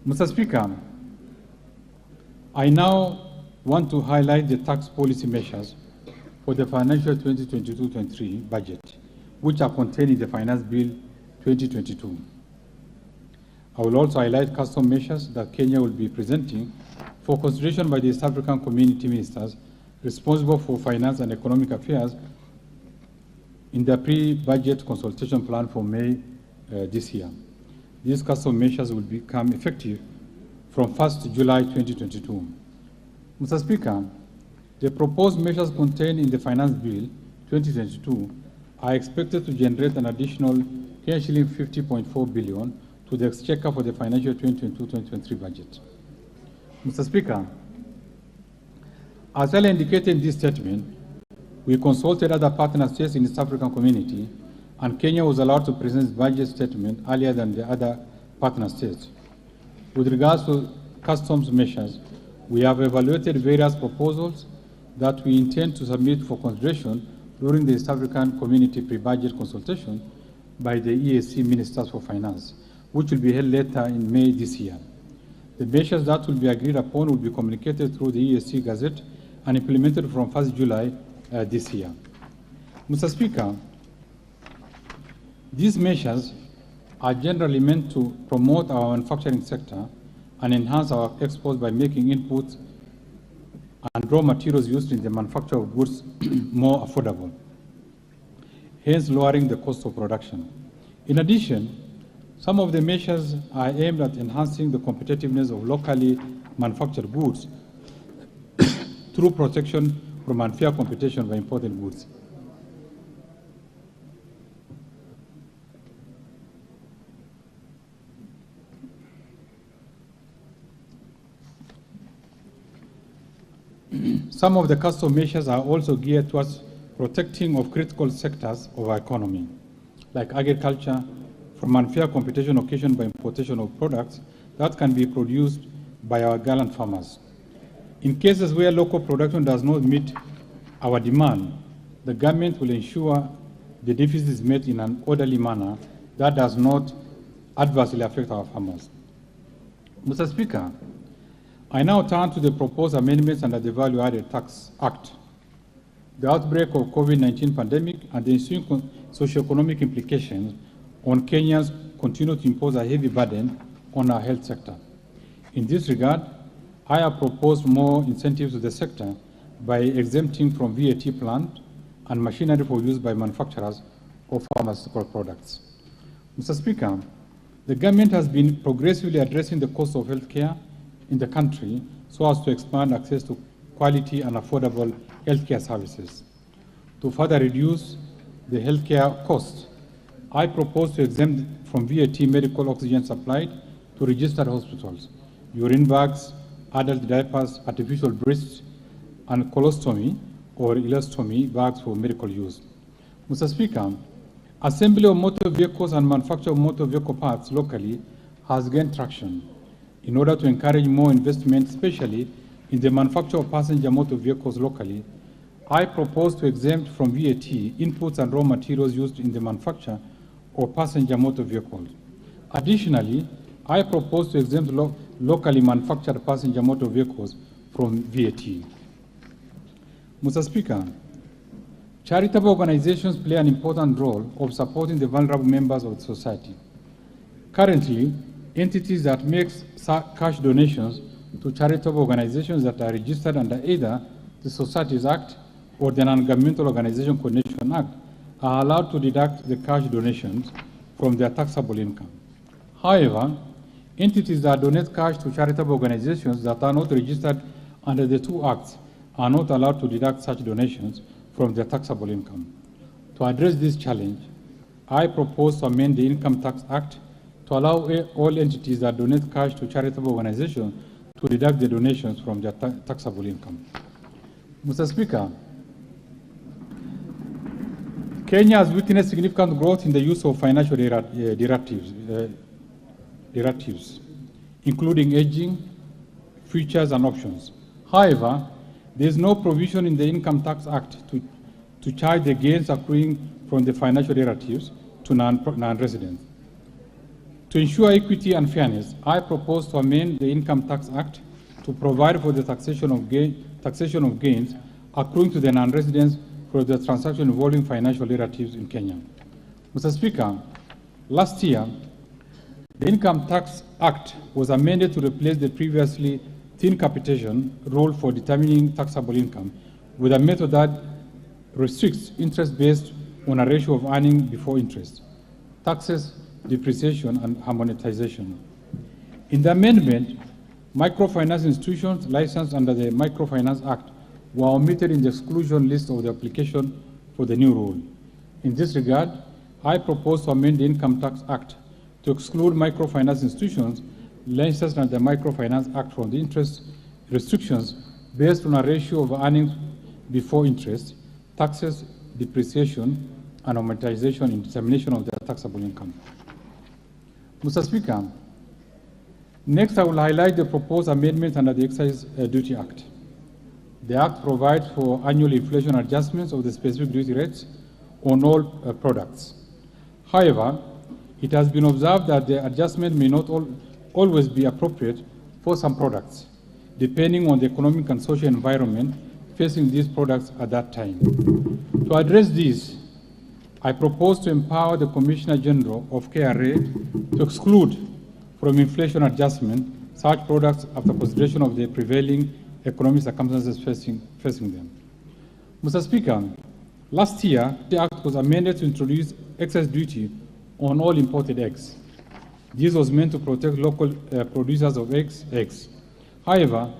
Mr. Speaker, I now want to highlight the tax policy measures for the financial 2022-23 budget, which are contained in the Finance Bill 2022. I will also highlight custom measures that Kenya will be presenting for consideration by the East African Community Ministers responsible for finance and economic affairs in the pre-budget consultation plan for May this year. These custom measures will become effective from 1st July 2022. Mr. Speaker, the proposed measures contained in the Finance Bill 2022 are expected to generate an additional shilling 50.4 billion to the exchequer for the financial 2022-2023 budget. Mr. Speaker, as well indicated in this statement, we consulted other partner states in the East African community, and Kenya was allowed to present its budget statement earlier than the other partner states. With regards to customs measures, we have evaluated various proposals that we intend to submit for consideration during the East African Community pre-budget consultation by the EAC Ministers for Finance, which will be held later in May this year. The measures that will be agreed upon will be communicated through the EAC Gazette and implemented from 1st July this year. Mr. Speaker, these measures are generally meant to promote our manufacturing sector and enhance our exports by making inputs and raw materials used in the manufacture of goods more affordable, hence lowering the cost of production. In addition, some of the measures are aimed at enhancing the competitiveness of locally manufactured goods through protection from unfair competition by imported goods. Some of the custom measures are also geared towards protecting of critical sectors of our economy, like agriculture, from unfair competition occasioned by importation of products that can be produced by our gallant farmers. In cases where local production does not meet our demand, the government will ensure the deficit is met in an orderly manner that does not adversely affect our farmers. Mr. Speaker, I now turn to the proposed amendments under the Value-Added Tax Act. The outbreak of COVID-19 pandemic and the ensuing socioeconomic implications on Kenyans continue to impose a heavy burden on our health sector. In this regard, I have proposed more incentives to the sector by exempting from VAT plant and machinery for use by manufacturers of pharmaceutical products. Mr. Speaker, the government has been progressively addressing the cost of health care in the country so as to expand access to quality and affordable healthcare services. To further reduce the healthcare costs, I propose to exempt from VAT medical oxygen supplied to registered hospitals, urine bags, adult diapers, artificial breasts, and colostomy or ileostomy bags for medical use. Mr. Speaker, assembly of motor vehicles and manufacture of motor vehicle parts locally has gained traction. In order to encourage more investment, especially in the manufacture of passenger motor vehicles locally, I propose to exempt from VAT inputs and raw materials used in the manufacture of passenger motor vehicles. Additionally, I propose to exempt locally manufactured passenger motor vehicles from VAT. Mr. Speaker, charitable organizations play an important role of supporting the vulnerable members of the society. Currently, entities that make cash donations to charitable organizations that are registered under either the Societies Act or the Non-Governmental Organization Coordination Act are allowed to deduct the cash donations from their taxable income. However, Entities that donate cash to charitable organizations that are not registered under the two acts are not allowed to deduct such donations from their taxable income. To address this challenge, I propose to amend the Income Tax Act to allow all entities that donate cash to charitable organizations to deduct the donations from their taxable income. Mr. Speaker, Kenya has witnessed significant growth in the use of financial derivatives, including hedging, futures, and options. However, there is no provision in the Income Tax Act to charge the gains accruing from the financial derivatives to non-residents. To ensure equity and fairness, I propose to amend the Income Tax Act to provide for the taxation of gains accruing to the non-residents for the transaction involving financial derivatives in Kenya. Mr. Speaker, last year, the Income Tax Act was amended to replace the previously thin capitation rule for determining taxable income with a method that restricts interest based on a ratio of earning before interest, taxes, depreciation, and amortization. In the amendment, microfinance institutions licensed under the Microfinance Act were omitted in the exclusion list of the application for the new rule. In this regard, I propose to amend the Income Tax Act to exclude microfinance institutions licensed under the Microfinance Act from the interest restrictions based on a ratio of earnings before interest, taxes, depreciation, and amortization in determination of their taxable income. Mr. Speaker, next I will highlight the proposed amendment under the Excise Duty Act. The Act provides for annual inflation adjustments of the specific duty rates on all products. However, it has been observed that the adjustment may not always be appropriate for some products, depending on the economic and social environment facing these products at that time. To address this, I propose to empower the Commissioner General of KRA to exclude from inflation adjustment such products after consideration of the prevailing economic circumstances facing them. Mr. Speaker, last year, the Act was amended to introduce excise duty on all imported eggs. This was meant to protect local producers of eggs. However,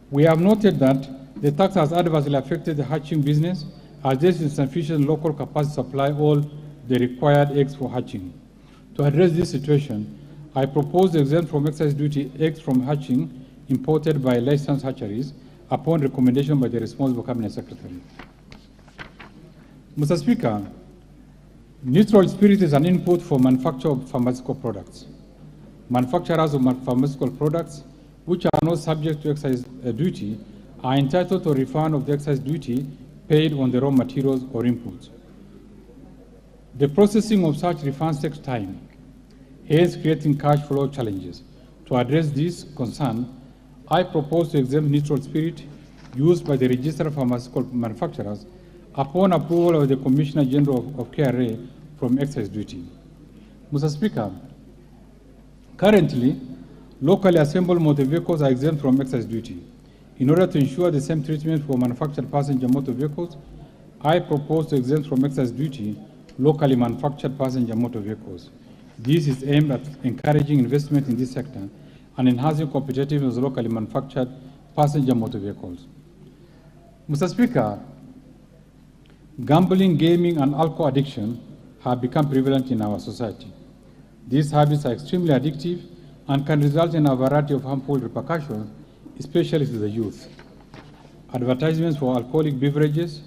we have noted that the tax has adversely affected the hatching business as there is insufficient local capacity to supply all the required eggs for hatching. To address this situation, I propose to exempt from excise duty eggs from hatching imported by licensed hatcheries upon recommendation by the responsible Cabinet Secretary. Mr. Speaker, neutral spirit is an input for manufacture of pharmaceutical products. Manufacturers of pharmaceutical products which are not subject to excise duty are entitled to a refund of the excise duty paid on the raw materials or inputs. The processing of such refunds takes time, hence creating cash flow challenges. To address this concern, I propose to exempt neutral spirit used by the registered pharmaceutical manufacturers upon approval of the Commissioner General of KRA from excise duty. Mr. Speaker, currently, locally assembled motor vehicles are exempt from excise duty. In order to ensure the same treatment for manufactured passenger motor vehicles, I propose to exempt from excise duty locally manufactured passenger motor vehicles. This is aimed at encouraging investment in this sector and enhancing competitiveness of locally manufactured passenger motor vehicles. Mr. Speaker, gambling, gaming, and alcohol addiction have become prevalent in our society. These habits are extremely addictive and can result in a variety of harmful repercussions, especially to the youth. Advertisements for alcoholic beverages,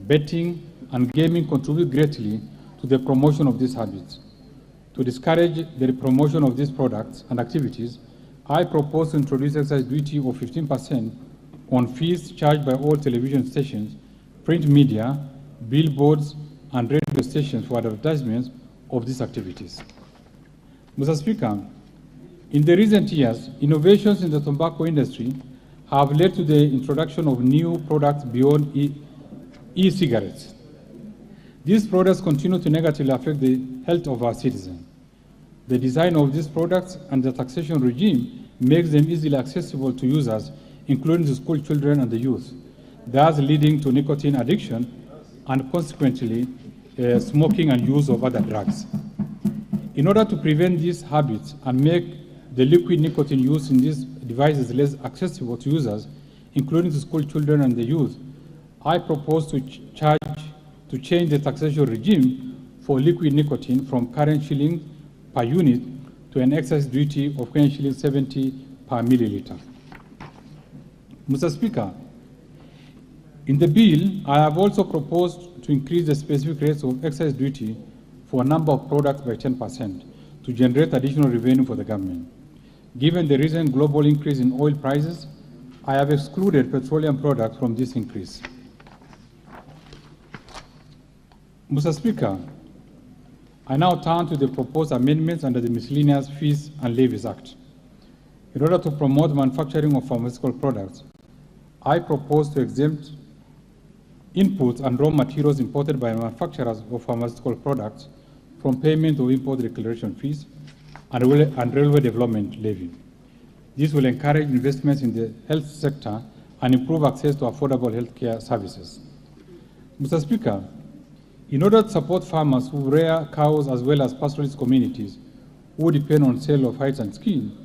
betting, and gaming contribute greatly to the promotion of these habits. To discourage the promotion of these products and activities, I propose to introduce excise duty of 15% on fees charged by all television stations, print media, billboards, and radio stations for advertisements of these activities. Mr. Speaker, in the recent years, innovations in the tobacco industry have led to the introduction of new products beyond e-cigarettes. These products continue to negatively affect the health of our citizens. The design of these products and the taxation regime makes them easily accessible to users, including the school children and the youth, thus leading to nicotine addiction and consequently smoking and use of other drugs. In order to prevent these habits and make the liquid nicotine used in these devices is less accessible to users, including to school children and the youth, I propose to change the taxation regime for liquid nicotine from current shilling per unit to an excise duty of shilling 70 per milliliter. Mr. Speaker, in the bill, I have also proposed to increase the specific rates of excise duty for a number of products by 10% to generate additional revenue for the government. Given the recent global increase in oil prices, I have excluded petroleum products from this increase. Mr. Speaker, I now turn to the proposed amendments under the Miscellaneous Fees and Levies Act. In order to promote manufacturing of pharmaceutical products, I propose to exempt inputs and raw materials imported by manufacturers of pharmaceutical products from payment of import declaration fees and railway development levy. This will encourage investments in the health sector and improve access to affordable healthcare services. Mr. Speaker, in order to support farmers who rear cows as well as pastoralist communities who depend on sale of hides and skin,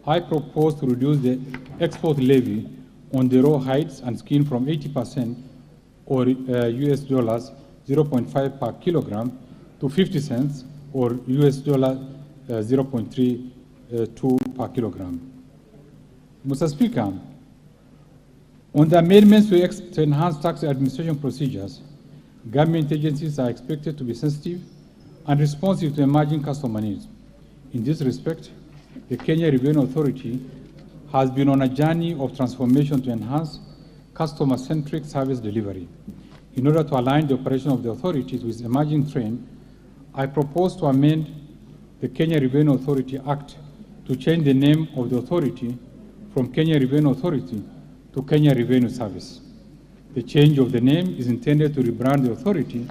I propose to reduce the export levy on the raw hides and skin from 80% or US dollars 0.5 per kilogram to 50 cents or US dollar 0.32 per kilogram. Mr. Speaker, on the amendments to enhance tax administration procedures, government agencies are expected to be sensitive and responsive to emerging customer needs. In this respect, the Kenya Revenue Authority has been on a journey of transformation to enhance customer-centric service delivery. In order to align the operation of the authorities with emerging trend, I propose to amend the Kenya Revenue Authority Act to change the name of the authority from Kenya Revenue Authority to Kenya Revenue Service. The change of the name is intended to rebrand the authority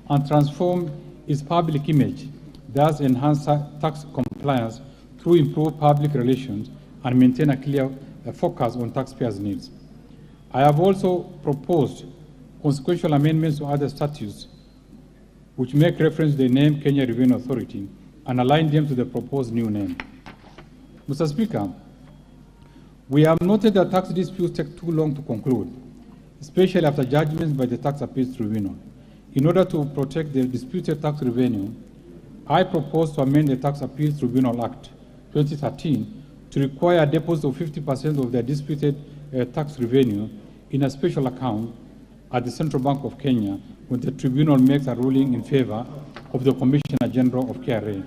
and transform its public image, thus enhance tax compliance through improved public relations and maintain a clear focus on taxpayers' needs. I have also proposed consequential amendments to other statutes which make reference to the name Kenya Revenue Authority and align them to the proposed new name. Mr. Speaker, we have noted that tax disputes take too long to conclude, especially after judgments by the Tax Appeals Tribunal. In order to protect the disputed tax revenue, I propose to amend the Tax Appeals Tribunal Act 2013 to require a deposit of 50% of the disputed tax revenue in a special account at the Central Bank of Kenya when the tribunal makes a ruling in favor of the Commissioner General of KRA,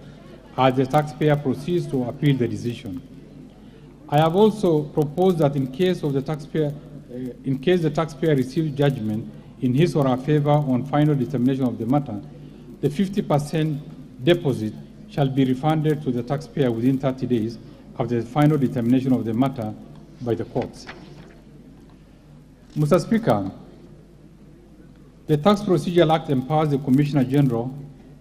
as the taxpayer proceeds to appeal the decision. I have also proposed that in case the taxpayer receives judgment in his or her favor on final determination of the matter, the 50% deposit shall be refunded to the taxpayer within 30 days after the final determination of the matter by the courts. Mr. Speaker, the Tax Procedure Act empowers the Commissioner General,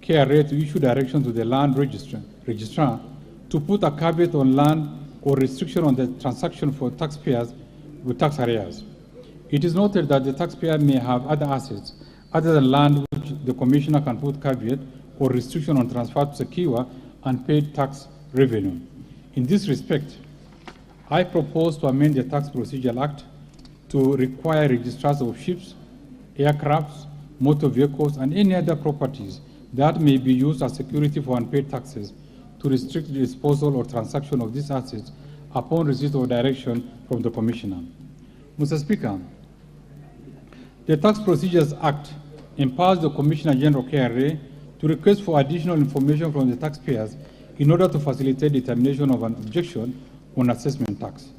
KRA, to issue direction to the land registrar to put a caveat on land or restriction on the transaction for taxpayers with tax arrears. It is noted that the taxpayer may have other assets other than land which the Commissioner can put caveat or restriction on transfer to secure unpaid tax revenue. In this respect, I propose to amend the Tax Procedure Act to require registrars of ships, aircrafts, motor vehicles, and any other properties that may be used as security for unpaid taxes to restrict the disposal or transaction of these assets upon receipt of direction from the Commissioner. Mr. Speaker, the Tax Procedures Act empowers the Commissioner General KRA to request for additional information from the taxpayers in order to facilitate determination of an objection on assessment tax.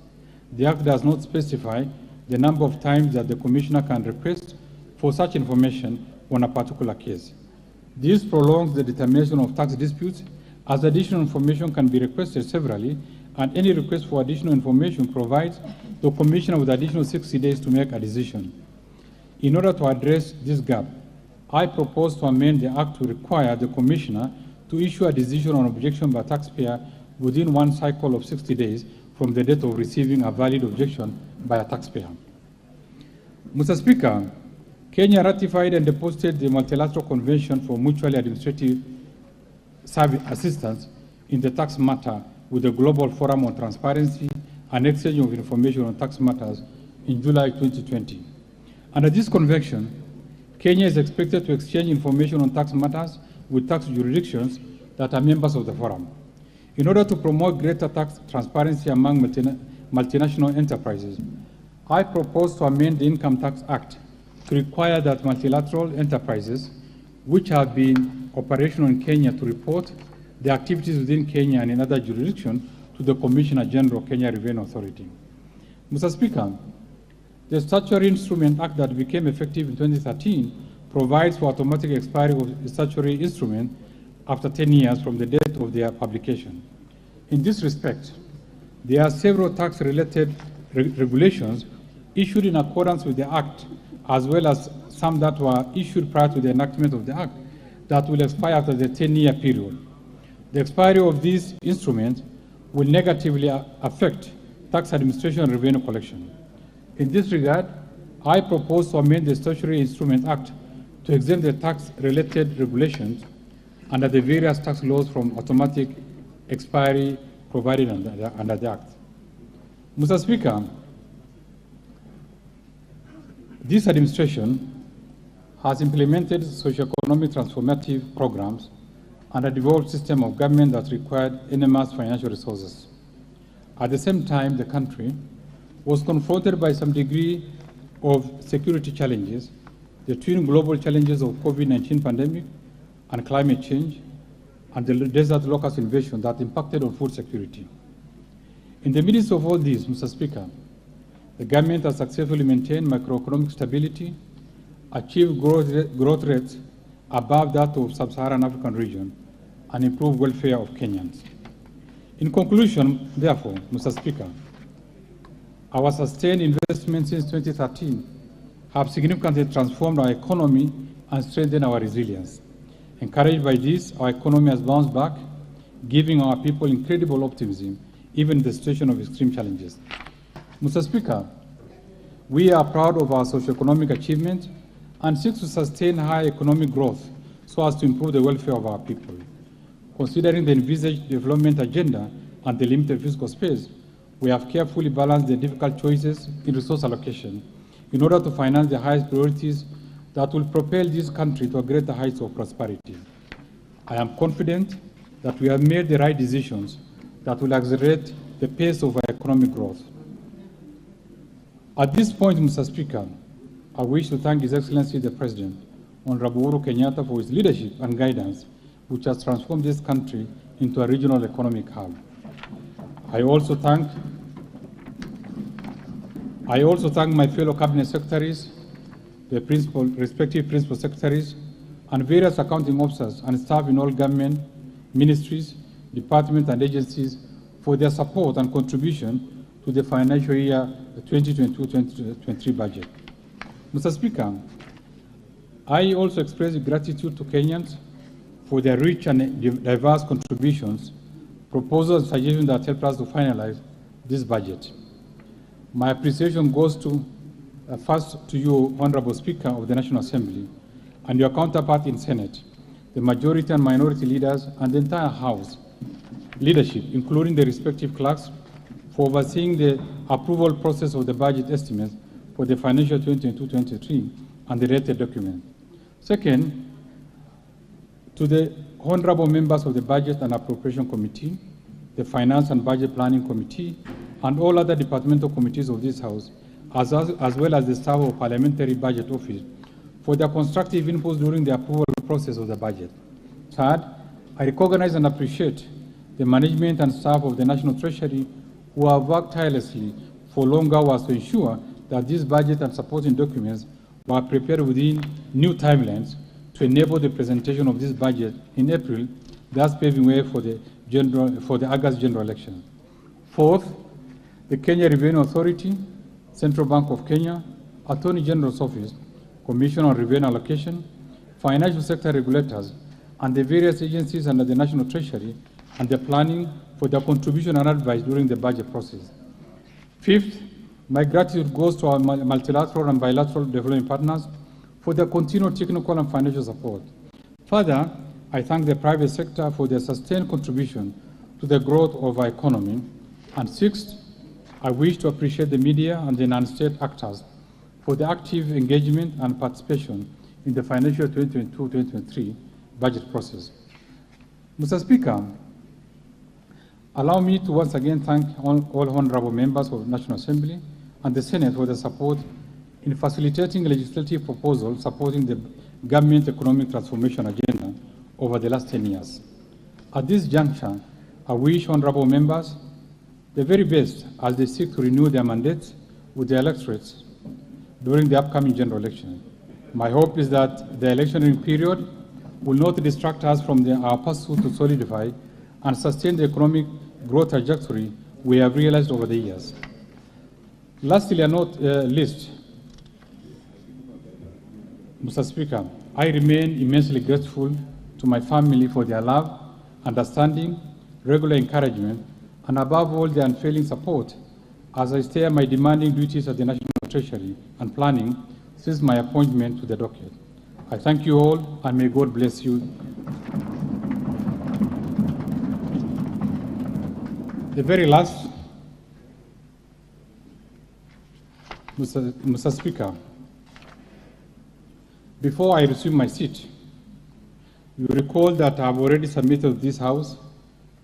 The Act does not specify the number of times that the Commissioner can request for such information on a particular case. This prolongs the determination of tax disputes, as additional information can be requested severally, and any request for additional information provides the Commissioner with additional 60 days to make a decision. In order to address this gap, I propose to amend the Act to require the Commissioner to issue a decision on objection by taxpayer within one cycle of 60 days from the date of receiving a valid objection by a taxpayer. Mr. Speaker, Kenya ratified and deposited the Multilateral Convention for Mutually Administrative Service Assistance in the Tax Matter with the Global Forum on Transparency and Exchange of Information on Tax Matters in July 2020. Under this convention, Kenya is expected to exchange information on tax matters with tax jurisdictions that are members of the forum. In order to promote greater tax transparency among multinational enterprises, I propose to amend the Income Tax Act to require that multilateral enterprises which have been operational in Kenya to report their activities within Kenya and in other jurisdictions to the Commissioner General of Kenya Revenue Authority. Mr. Speaker, the Statutory Instrument Act that became effective in 2013 provides for automatic expiry of the statutory instrument after 10 years from the date of their publication. In this respect, there are several tax-related regulations issued in accordance with the Act, as well as some that were issued prior to the enactment of the Act that will expire after the 10-year period. The expiry of these instruments will negatively affect tax administration and revenue collection. In this regard, I propose to amend the Statutory Instrument Act to exempt the tax-related regulations under the various tax laws from automatic expiry provided under the Act. Mr. Speaker, this administration has implemented socio-economic transformative programs and a devolved system of government that required enormous financial resources. At the same time, the country was confronted by some degree of security challenges, the twin global challenges of COVID-19 pandemic and climate change, and the desert locust invasion that impacted on food security. In the midst of all this, Mr. Speaker, the government has successfully maintained macroeconomic stability, achieved growth rates above that of sub-Saharan African region, and improved welfare of Kenyans. In conclusion, therefore, Mr. Speaker, our sustained investments since 2013 have significantly transformed our economy and strengthened our resilience. Encouraged by this, our economy has bounced back, giving our people incredible optimism, even in the situation of extreme challenges. Mr. Speaker, we are proud of our socio-economic achievements and seek to sustain high economic growth so as to improve the welfare of our people. Considering the envisaged development agenda and the limited fiscal space, we have carefully balanced the difficult choices in resource allocation in order to finance the highest priorities that will propel this country to a greater heights of prosperity. I am confident that we have made the right decisions that will accelerate the pace of our economic growth. At this point, Mr. Speaker, I wish to thank His Excellency the President, Honorable Uhuru Kenyatta, for his leadership and guidance, which has transformed this country into a regional economic hub. I also thank my fellow cabinet secretaries, the respective principal secretaries, and various accounting officers and staff in all government, ministries, departments, and agencies for their support and contribution to the financial year 2022-2023 budget. Mr. Speaker, I also express gratitude to Kenyans for their rich and diverse contributions, proposals, and suggestions that helped us to finalize this budget. My appreciation goes to first to you, Honorable Speaker of the National Assembly, and your counterpart in Senate, the majority and minority leaders, and the entire House leadership, including the respective clerks, for overseeing the approval process of the budget estimates for the financial 2022-23 and the related document. Second, to the honorable members of the Budget and Appropriation Committee, the Finance and Budget Planning Committee, and all other departmental committees of this House, as well as the staff of Parliamentary Budget Office, for their constructive inputs during the approval process of the budget. Third, I recognize and appreciate the management and staff of the National Treasury who have worked tirelessly for long hours to ensure that this budget and supporting documents were prepared within new timelines to enable the presentation of this budget in April, thus paving way for the August general election. Fourth, the Kenya Revenue Authority, Central Bank of Kenya, Attorney General's Office, Commission on Revenue Allocation, financial sector regulators, and the various agencies under the National Treasury and the planning for their contribution and advice during the budget process. Fifth, my gratitude goes to our multilateral and bilateral development partners for their continued technical and financial support. Further, I thank the private sector for their sustained contribution to to the growth of our economy. And sixth, I wish to appreciate the media and the non-state actors for the active engagement and participation in the financial 2022-2023 budget process. Mr. Speaker, allow me to once again thank all honorable members of the National Assembly and the Senate for their support in facilitating legislative proposals supporting the government economic transformation agenda over the last 10 years. At this juncture, I wish honorable members the very best as they seek to renew their mandates with the electorates during the upcoming general election. My hope is that the electioneering period will not distract us from our pursuit to solidify and sustain the economic growth trajectory we have realized over the years. Lastly, and not least, Mr. Speaker, I remain immensely grateful to my family for their love, understanding, regular encouragement, and above all, their unfailing support as I stare my demanding duties at the National Treasury and Planning since my appointment to the docket. I thank you all, and may God bless you. The very last, Mr. Speaker, before I resume my seat, you recall that I have already submitted to this House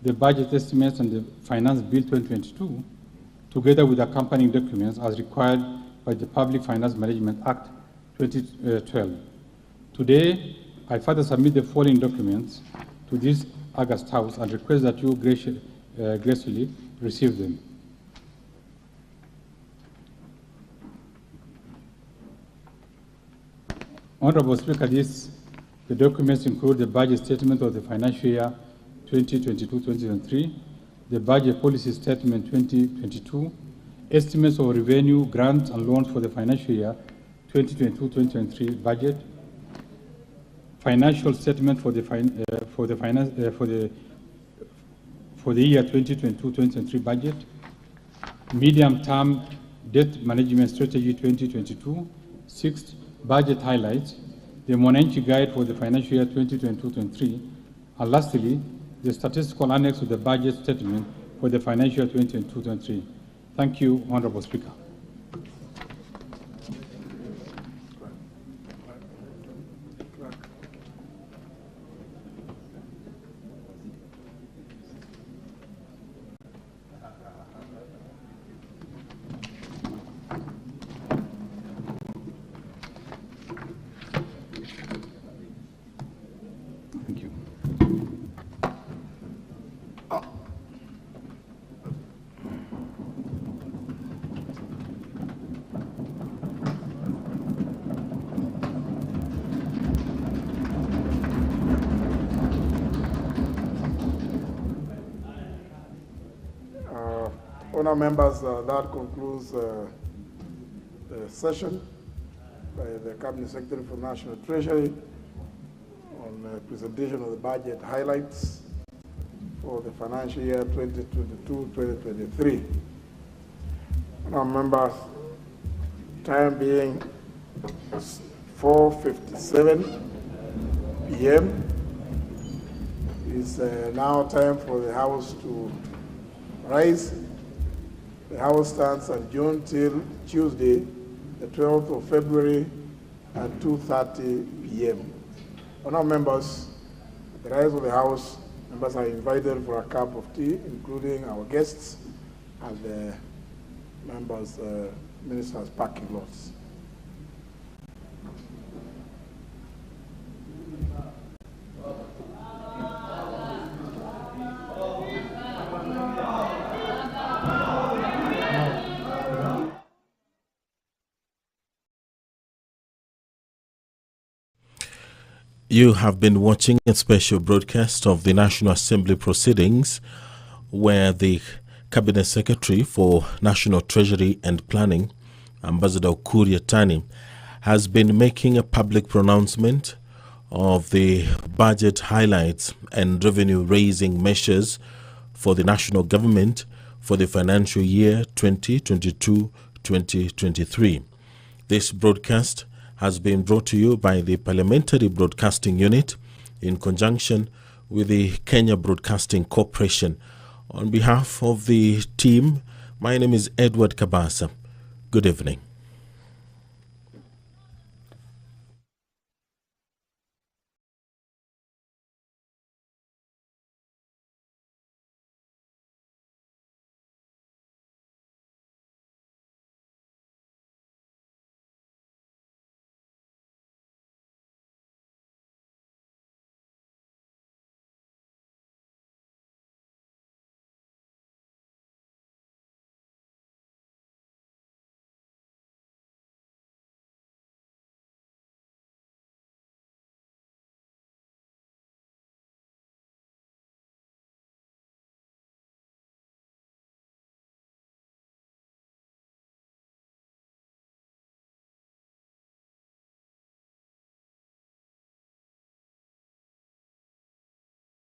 the budget estimates and the Finance Bill 2022, together with accompanying documents as required by the Public Finance Management Act 2012. Today, I further submit the following documents to this August House and request that you graciously receive them. Honorable Speaker, the documents include the budget statement of the financial year 2022-2023, the budget policy statement 2022, estimates of revenue, grants, and loans for the financial year 2022-2023 budget, financial statement for the year 2022-2023 budget, medium-term debt management strategy 2022, sixth, budget highlights, the Mwananchi Guide for the financial year 2022-2023, and lastly, the statistical annex to the budget statement for the financial year 2022-2023. Thank you, Honorable Speaker. Thank you. Honourable members, that concludes the session by the Cabinet Secretary for National Treasury on the presentation of the budget highlights for the financial year 2022-2023. Honourable members, time being 4:57 p.m. It's now time for the House to rise. The House stands adjourned till Tuesday, the 12th of February at 2:30 p.m. Honourable members, at the rise of the House, members are invited for a cup of tea, including our guests and the members, ministers' parking lots. You have been watching a special broadcast of the National Assembly proceedings where the Cabinet Secretary for National Treasury and Planning, Ambassador Uhuru Tani, has been making a public pronouncement of the budget highlights and revenue-raising measures for the national government for the financial year 2022-2023. This broadcast has been brought to you by the Parliamentary Broadcasting Unit in conjunction with the Kenya Broadcasting Corporation On behalf of the team, my name is Edward Kabasa. Good evening.